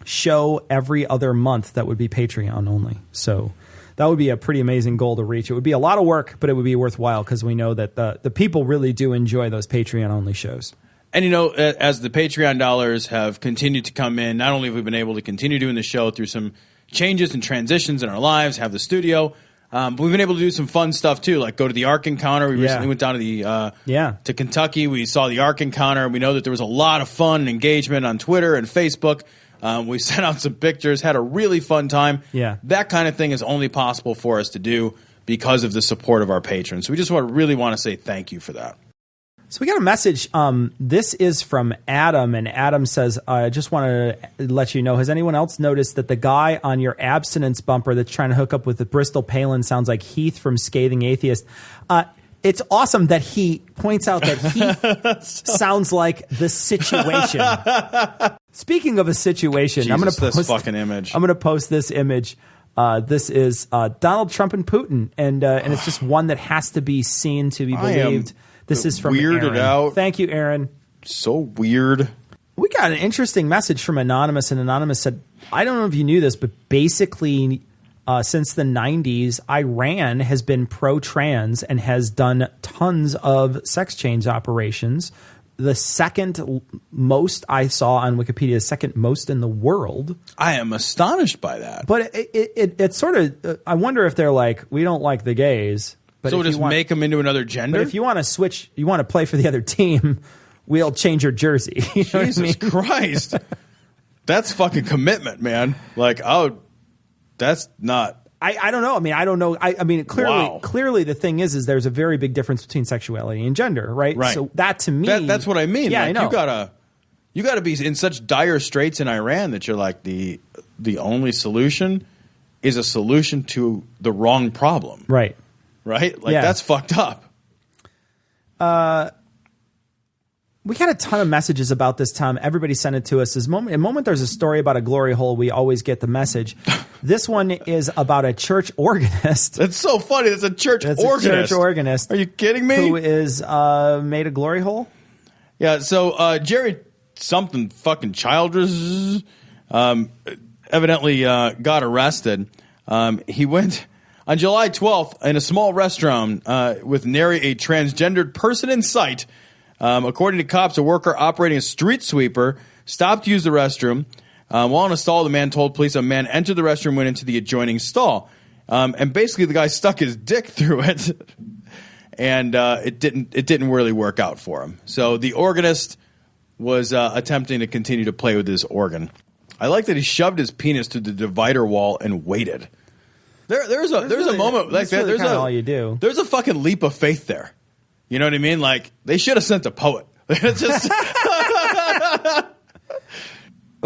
Speaker 9: show every other month that would be Patreon only. So that would be a pretty amazing goal to reach. It would be a lot of work, but it would be worthwhile because we know that the people really do enjoy those Patreon only shows.
Speaker 2: And, as the Patreon dollars have continued to come in, not only have we been able to continue doing the show through some changes and transitions in our lives, have the studio, but we've been able to do some fun stuff, too, like go to the Ark Encounter. We recently went down to to Kentucky. We saw the Ark Encounter. We know that there was a lot of fun and engagement on Twitter and Facebook. We sent out some pictures, had a really fun time.
Speaker 9: Yeah.
Speaker 2: That kind of thing is only possible for us to do because of the support of our patrons. So we just really want to say thank you for that.
Speaker 9: So we got a message. This is from Adam, and Adam says, I just want to let you know, has anyone else noticed that the guy on your abstinence bumper that's trying to hook up with the Bristol Palin sounds like Heath from Scathing Atheist? It's awesome that he points out that Heath sounds like the situation. Speaking of a situation, I'm going to post
Speaker 2: this fucking image.
Speaker 9: I'm going to post this image. This is Donald Trump and Putin, and it's just one that has to be seen to be believed. This is from
Speaker 2: weirded
Speaker 9: Aaron.
Speaker 2: out.
Speaker 9: Thank you, Aaron.
Speaker 2: So weird.
Speaker 9: We got an interesting message from Anonymous, and Anonymous said, I don't know if you knew this, but basically since the 90s, Iran has been pro-trans and has done tons of sex change operations. The second most I saw on Wikipedia, second most in the world.
Speaker 2: I am astonished by that.
Speaker 9: But it's sort of, I wonder if they're like, we don't like the gays. But
Speaker 2: so just make them into another gender?
Speaker 9: But if you want to switch, you want to play for the other team, we'll change your jersey. You know
Speaker 2: Jesus
Speaker 9: what I mean?
Speaker 2: Christ. That's fucking commitment, man. Like, oh, that's not...
Speaker 9: I don't know. I don't know. I mean, clearly the thing is there's a very big difference between sexuality and gender, right?
Speaker 2: Right.
Speaker 9: So that to me...
Speaker 2: That's what I mean.
Speaker 9: Yeah,
Speaker 2: like,
Speaker 9: I know.
Speaker 2: You gotta be in such dire straits in Iran that you're like, the only solution is a solution to the wrong problem.
Speaker 9: Right.
Speaker 2: Right? Like,
Speaker 9: Yeah.
Speaker 2: that's fucked up.
Speaker 9: We got a ton of messages about this, Tom. Everybody sent it to us. The moment there's a story about a glory hole, we always get the message. This one is about a church organist.
Speaker 2: That's so funny. That's a church organist.
Speaker 9: A church organist.
Speaker 2: Are you kidding me?
Speaker 9: Who is made a glory hole?
Speaker 2: Yeah, so Jerry something fucking Childress evidently got arrested. He went on July 12th in a small restaurant with nary a transgendered person in sight. According to cops, a worker operating a street sweeper stopped to use the restroom. While in a stall, the man told police a man entered the restroom, went into the adjoining stall. And basically the guy stuck his dick through it. And it didn't really work out for him. So the organist was attempting to continue to play with his organ. I like that he shoved his penis to the divider wall and waited. There's a moment like that.
Speaker 9: There's all you do.
Speaker 2: There's a fucking leap of faith there. You know what I mean? Like, they should have sent a poet. It's just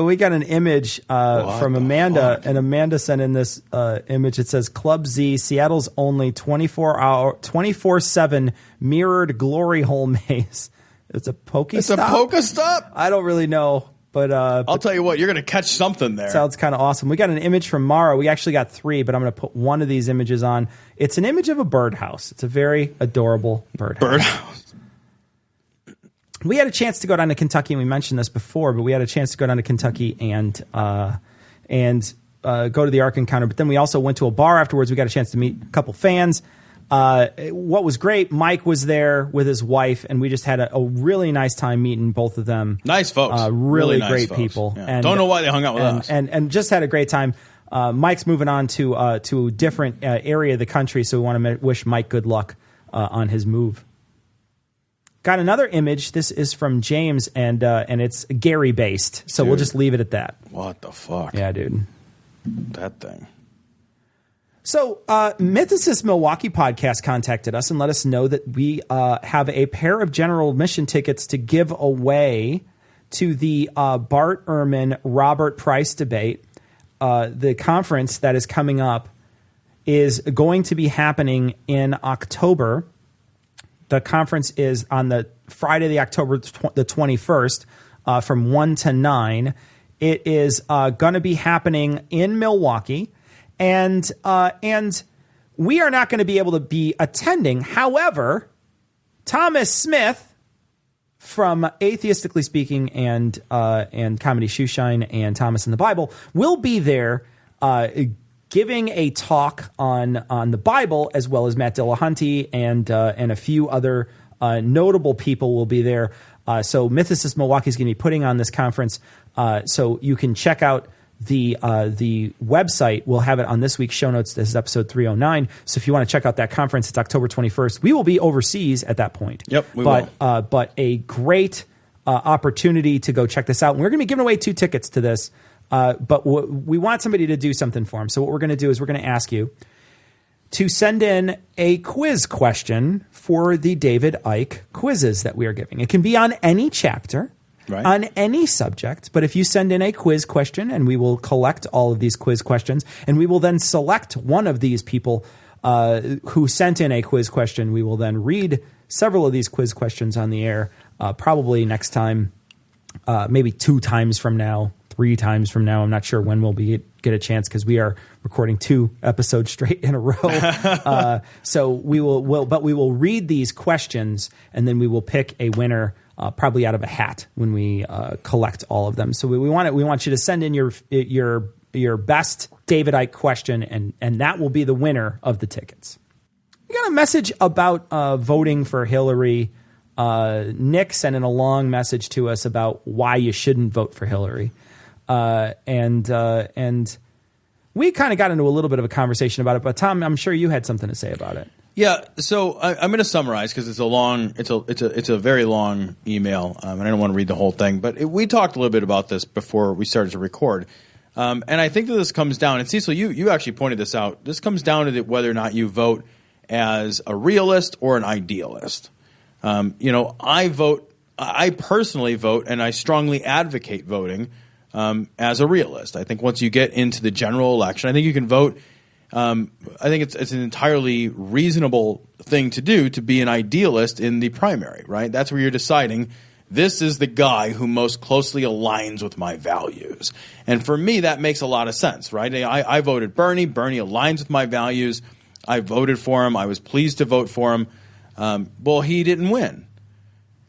Speaker 9: We got an image from Amanda, and Amanda sent in this image. It says Club Z, Seattle's only 24/7 mirrored glory hole maze. It's a Pokestop?
Speaker 2: It's a Pokestop?
Speaker 9: I don't really know, but
Speaker 2: I'll tell you what, you're going to catch something there.
Speaker 9: Sounds kind of awesome. We got an image from Mara. We actually got 3, but I'm going to put one of these images on. It's an image of a birdhouse. It's a very adorable birdhouse. We had a chance to go down to Kentucky, and we mentioned this before, but we had a chance to go down to Kentucky and go to the Ark Encounter. But then we also went to a bar afterwards. We got a chance to meet a couple fans. What was great, Mike was there with his wife, and we just had a really nice time meeting both of them.
Speaker 2: Nice folks.
Speaker 9: Really
Speaker 2: nice
Speaker 9: great
Speaker 2: folks.
Speaker 9: people.
Speaker 2: Yeah.
Speaker 9: And,
Speaker 2: don't know why they hung out with us.
Speaker 9: And just had a great time. Mike's moving on to a different area of the country, so we want to wish Mike good luck on his move. Got another image. This is from James, and it's Gary based, so we'll just leave it at that.
Speaker 2: What the fuck?
Speaker 9: Yeah, dude.
Speaker 2: That thing.
Speaker 9: So, Mythicist Milwaukee podcast contacted us and let us know that we have a pair of general admission tickets to give away to the Bart Ehrman Robert Price debate. The conference that is coming up is going to be happening in October. The conference is on the Friday, the October the 21st, from 1 to 9. It is going to be happening in Milwaukee, and we are not going to be able to be attending. However, Thomas Smith from Atheistically Speaking and Comedy Shoeshine and Thomas in the Bible will be there giving a talk on the Bible, as well as Matt Dillahunty and a few other notable people will be there. So Mythicist Milwaukee is going to be putting on this conference. So you can check out the website. We'll have it on this week's show notes. This is episode 309. So if you want to check out that conference, it's October 21st. We will be overseas at that point.
Speaker 2: Yep, we will.
Speaker 9: But a great opportunity to go check this out. And we're going to be giving away 2 tickets to this. But we want somebody to do something for them. So what we're going to do is we're going to ask you, to send in a quiz question for the David Icke quizzes that we are giving. It can be on any chapter, on any subject, but if you send in a quiz question, and we will collect all of these quiz questions, and we will then select one of these people who sent in a quiz question, we will then read several of these quiz questions on the air, probably next time, maybe 2 times from now, 3 times from now. I'm not sure when we'll get a chance because we are recording 2 episodes straight in a row. So we will read these questions, and then we will pick a winner, probably out of a hat when we collect all of them. So we want you to send in your best David Icke question, and that will be the winner of the tickets. We got a message about voting for Hillary. Nick sent in a long message to us about why you shouldn't vote for Hillary. And we kind of got into a little bit of a conversation about it, but Tom, I'm sure you had something to say about it.
Speaker 2: Yeah, so I'm going to summarize because it's a very long email, and I don't want to read the whole thing. But we talked a little bit about this before we started to record, and I think that this comes down. And Cecil, you actually pointed this out. This comes down to whether or not you vote as a realist or an idealist. I personally vote, and I strongly advocate voting as a realist. I think once you get into the general election, I think you can vote. I think it's an entirely reasonable thing to do to be an idealist in the primary, right? That's where you're deciding this is the guy who most closely aligns with my values. And for me, that makes a lot of sense, right? I voted Bernie. Bernie aligns with my values. I voted for him. I was pleased to vote for him. Well, he didn't win.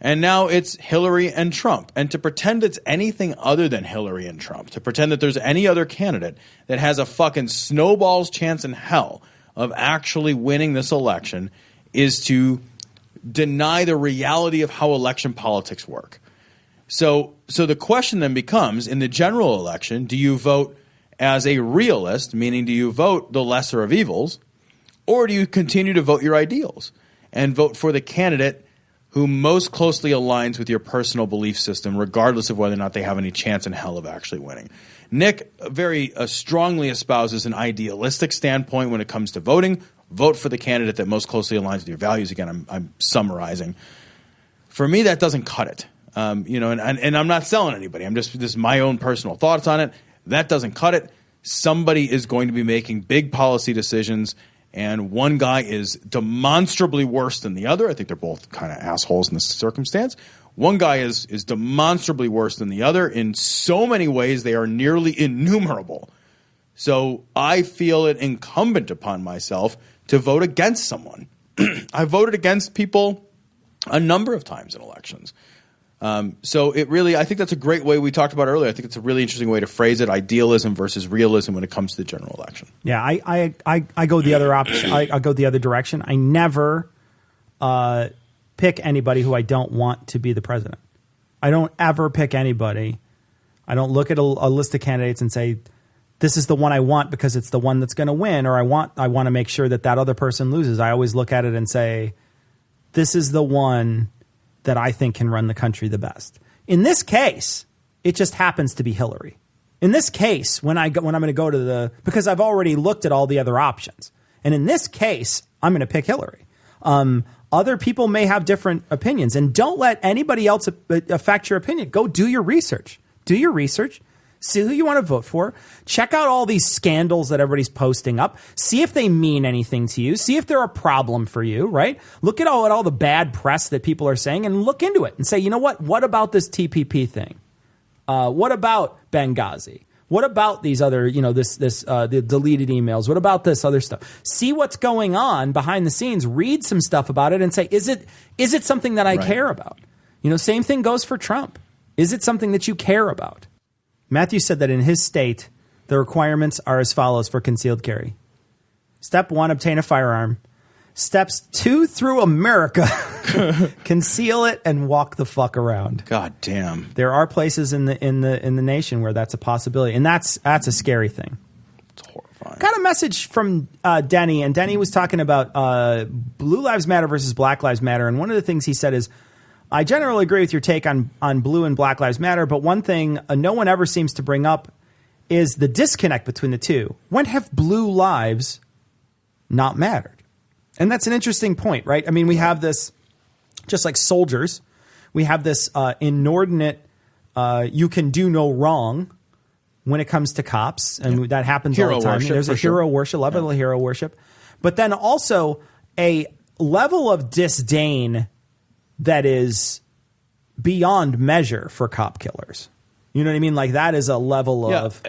Speaker 2: And now it's Hillary and Trump. And to pretend it's anything other than Hillary and Trump, to pretend that there's any other candidate that has a fucking snowball's chance in hell of actually winning this election is to deny the reality of how election politics work. So the question then becomes, in the general election, do you vote as a realist, meaning do you vote the lesser of evils, or do you continue to vote your ideals and vote for the candidate who most closely aligns with your personal belief system, regardless of whether or not they have any chance in hell of actually winning? Nick very strongly espouses an idealistic standpoint when it comes to voting. Vote for the candidate that most closely aligns with your values. Again, I'm summarizing. For me, that doesn't cut it. And I'm not selling anybody. This is my own personal thoughts on it. That doesn't cut it. Somebody is going to be making big policy decisions, and one guy is demonstrably worse than the other. I think they're both kind of assholes in this circumstance. One guy is demonstrably worse than the other. In so many ways, they are nearly innumerable. So I feel it incumbent upon myself to vote against someone. I voted against people a number of times in elections. So it really, I think that's a great way. We talked about earlier. I think it's a really interesting way to phrase it: idealism versus realism when it comes to the general election.
Speaker 9: Yeah, I go the other option. I go the other direction. I never pick anybody who I don't want to be the president. I don't ever pick anybody. I don't look at a list of candidates and say, this is the one I want because it's the one that's going to win, or I want to make sure that other person loses. I always look at it and say, this is the one that I think can run the country the best. In this case, it just happens to be Hillary. In this case, when I'm going to go to because I've already looked at all the other options, and in this case, I'm going to pick Hillary. Other people may have different opinions, and don't let anybody else affect your opinion. Go do your research. Do your research. See who you want to vote for. Check out all these scandals that everybody's posting up. See if they mean anything to you. See if they're a problem for you, right? Look at all the bad press that people are saying and look into it and say, you know what? What about this TPP thing? What about Benghazi? What about these other, the deleted emails? What about this other stuff? See what's going on behind the scenes. Read some stuff about it and say, is it something that I care about? Same thing goes for Trump. Is it something that you care about? Matthew said that in his state, the requirements are as follows for concealed carry. Step 1, obtain a firearm. Steps 2 through America, conceal it and walk the fuck around.
Speaker 2: God damn.
Speaker 9: There are places in the nation where that's a possibility, and that's a scary thing.
Speaker 2: It's horrifying.
Speaker 9: Got a message from Denny, and Denny was talking about Blue Lives Matter versus Black Lives Matter, and one of the things he said is, I generally agree with your take on Blue and Black Lives Matter, but one thing no one ever seems to bring up is the disconnect between the two. When have blue lives not mattered. And that's an interesting point, right? I mean, we have this, just like soldiers, we have this inordinate, you can do no wrong when it comes to cops. And that happens
Speaker 2: Hero
Speaker 9: all the time.
Speaker 2: worship,
Speaker 9: There's a
Speaker 2: for sure.
Speaker 9: hero worship, level of hero worship. But then also a level of disdain that is beyond measure for cop killers. You know what I mean? Like that is a level of...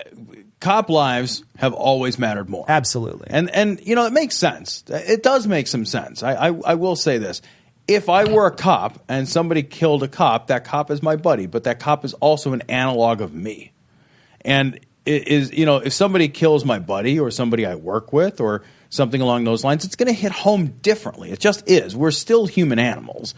Speaker 2: Cop lives have always mattered more.
Speaker 9: Absolutely.
Speaker 2: And you know, it makes sense. It does make some sense. I will say this. If I were a cop and somebody killed a cop, that cop is my buddy, but that cop is also an analog of me. And it is, you know, if somebody kills my buddy or somebody I work with or something along those lines, it's going to hit home differently. It just is. We're still human animals.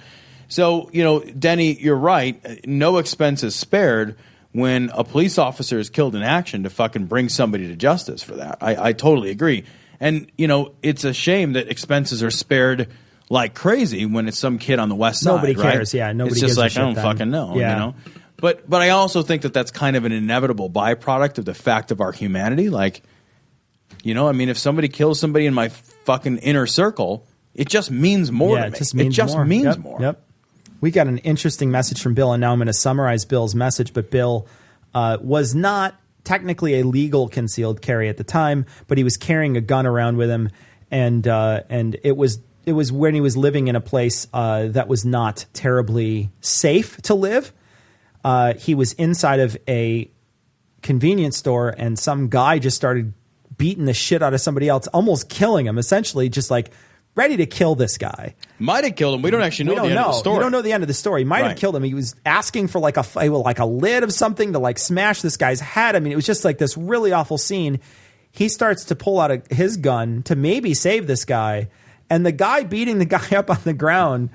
Speaker 2: So, you know, Denny, you're right. No expense is spared when a police officer is killed in action to fucking bring somebody to justice for that. I totally agree. And, you know, it's a shame that expenses are spared like crazy when it's some kid on the west side.
Speaker 9: Nobody
Speaker 2: right?
Speaker 9: cares. Yeah, nobody
Speaker 2: It's just
Speaker 9: gives a
Speaker 2: like,
Speaker 9: shit
Speaker 2: I don't
Speaker 9: then.
Speaker 2: fucking know,
Speaker 9: Yeah.
Speaker 2: you know? But I also think that that's kind of an inevitable byproduct of the fact of our humanity. Like, you know, I mean, if somebody kills somebody in my fucking inner circle, it just means more to me.
Speaker 9: It just means
Speaker 2: more.
Speaker 9: Yep. We got an interesting message from Bill, and now I'm going to summarize Bill's message. But Bill was not technically a legal concealed carry at the time, but he was carrying a gun around with him, and it was when he was living in a place that was not terribly safe to live. He was inside of a convenience store, and some guy just started beating the shit out of somebody else, almost killing him, essentially just like ready to kill this guy.
Speaker 2: Might have killed him. We don't actually know the end of the story.
Speaker 9: We don't know the end of the story. He might have
Speaker 2: Right.
Speaker 9: killed him. He was asking for like a lid of something to like smash this guy's head. I mean, it was just like this really awful scene. He starts to pull out his gun to maybe save this guy, and the guy beating the guy up on the ground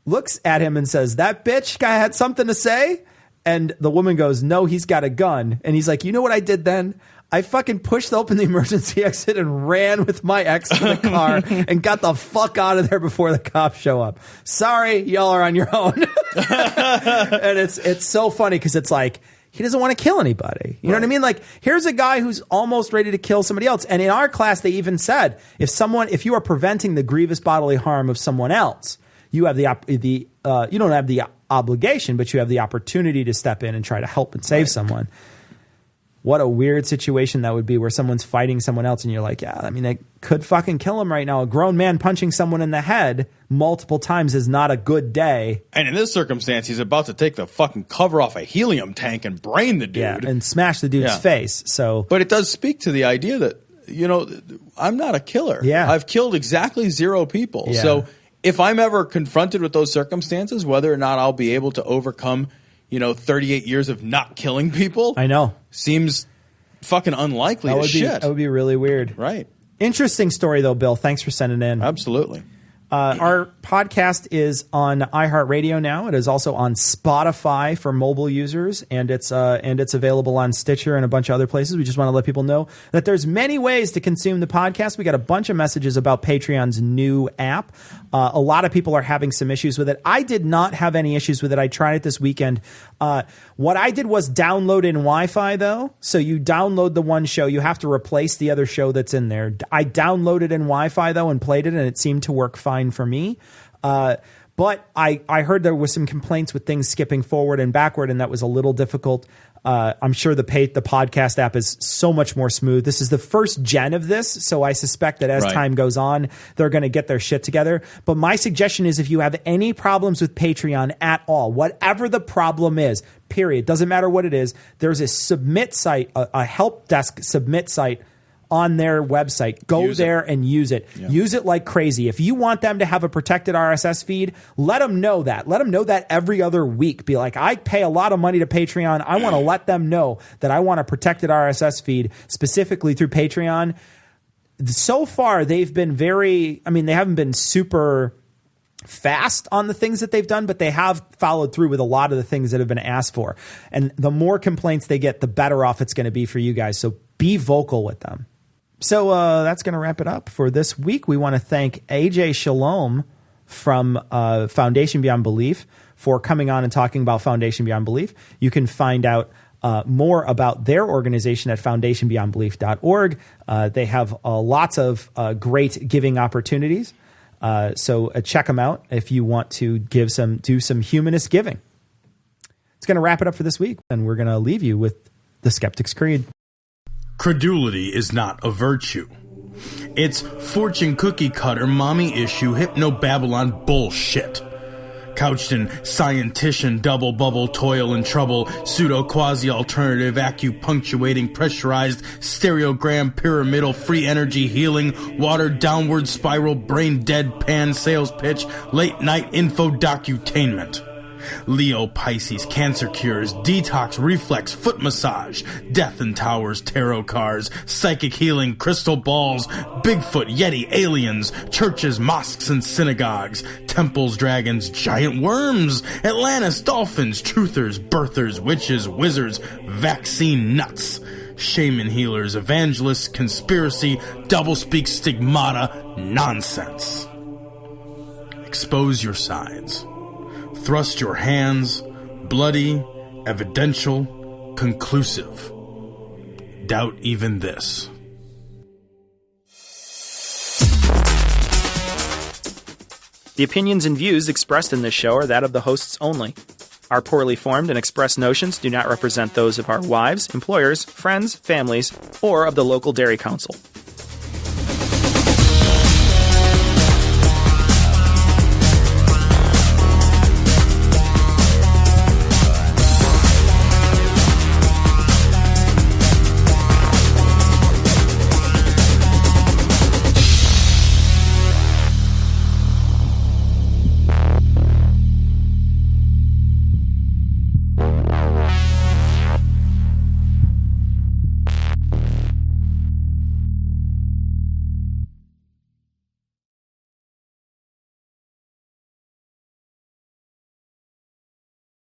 Speaker 9: looks at him and says, "That bitch guy had something to say?" And the woman goes, "No, he's got a gun." And he's like, "You know what I did then? I fucking pushed open the emergency exit and ran with my ex to the car and got the fuck out of there before the cops show up. Sorry, y'all are on your own." And it's so funny because it's like, he doesn't want to kill anybody. You know what I mean? Like, here's a guy who's almost ready to kill somebody else. And in our class, they even said, if you are preventing the grievous bodily harm of someone else, you have you don't have the obligation, but you have the opportunity to step in and try to help and save someone. What a weird situation that would be, where someone's fighting someone else and you're like, yeah, I mean, they could fucking kill him right now. A grown man punching someone in the head multiple times is not a good day.
Speaker 2: And in this circumstance, he's about to take the fucking cover off a helium tank and brain the dude.
Speaker 9: Yeah, and smash the dude's face. So,
Speaker 2: but it does speak to the idea that, you know, I'm not a killer.
Speaker 9: Yeah.
Speaker 2: I've killed exactly 0 people.
Speaker 9: Yeah.
Speaker 2: So if I'm ever confronted with those circumstances, whether or not I'll be able to overcome, 38 years of not killing people,
Speaker 9: I know,
Speaker 2: seems fucking unlikely as shit.
Speaker 9: That would be really weird.
Speaker 2: Right.
Speaker 9: Interesting story, though, Bill. Thanks for sending in.
Speaker 2: Absolutely.
Speaker 9: Our podcast is on iHeartRadio now. It is also on Spotify for mobile users, and it's available on Stitcher and a bunch of other places. We just want to let people know that there's many ways to consume the podcast. We got a bunch of messages about Patreon's new app. A lot of people are having some issues with it. I did not have any issues with it. I tried it this weekend. What I did was download in Wi-Fi, though. So you download the one show. You have to replace the other show that's in there. I downloaded in Wi-Fi, though, and played it, and it seemed to work fine for me. But I heard there was some complaints with things skipping forward and backward, and that was a little difficult. I'm sure the podcast app is so much more smooth. This is the first gen of this, so I suspect that as time goes on, they're going to get their shit together. But my suggestion is, if you have any problems with Patreon at all, whatever the problem is, period, doesn't matter what it is, there's a submit site, a help desk submit site on their website. Go there and use it. Yeah. Use it like crazy. If you want them to have a protected RSS feed, let them know that. Let them know that every other week. Be like, I pay a lot of money to Patreon. I want to let them know that I want a protected RSS feed specifically through Patreon. So far, they've been they haven't been super fast on the things that they've done, but they have followed through with a lot of the things that have been asked for. And the more complaints they get, the better off it's going to be for you guys. So be vocal with them. So that's going to wrap it up for this week. We want to thank AJ Shalom from Foundation Beyond Belief for coming on and talking about Foundation Beyond Belief. You can find out more about their organization at foundationbeyondbelief.org. They have lots of great giving opportunities. So check them out if you want to do some humanist giving. It's going to wrap it up for this week, and we're going to leave you with the Skeptic's Creed.
Speaker 2: Credulity is not a virtue. It's fortune cookie cutter, mommy issue, hypno-Babylon bullshit. Couched in scientician, double bubble, toil and trouble, pseudo quasi alternative, acupunctuating, pressurized, stereogram, pyramidal, free energy healing, watered downward spiral, brain dead pan sales pitch, late night info docutainment. Leo, Pisces, cancer cures, detox, reflex, foot massage, death and towers, tarot cards, psychic healing, crystal balls, Bigfoot, Yeti, aliens, churches, mosques and synagogues, temples, dragons, giant worms, Atlantis, dolphins, truthers, birthers, witches, wizards, vaccine nuts, shaman healers, evangelists, conspiracy, doublespeak, stigmata, nonsense. Expose your sides. Thrust your hands, bloody, evidential, conclusive. Doubt even this.
Speaker 7: The opinions and views expressed in this show are that of the hosts only. Our poorly formed and expressed notions do not represent those of our wives, employers, friends, families, or of the local dairy council.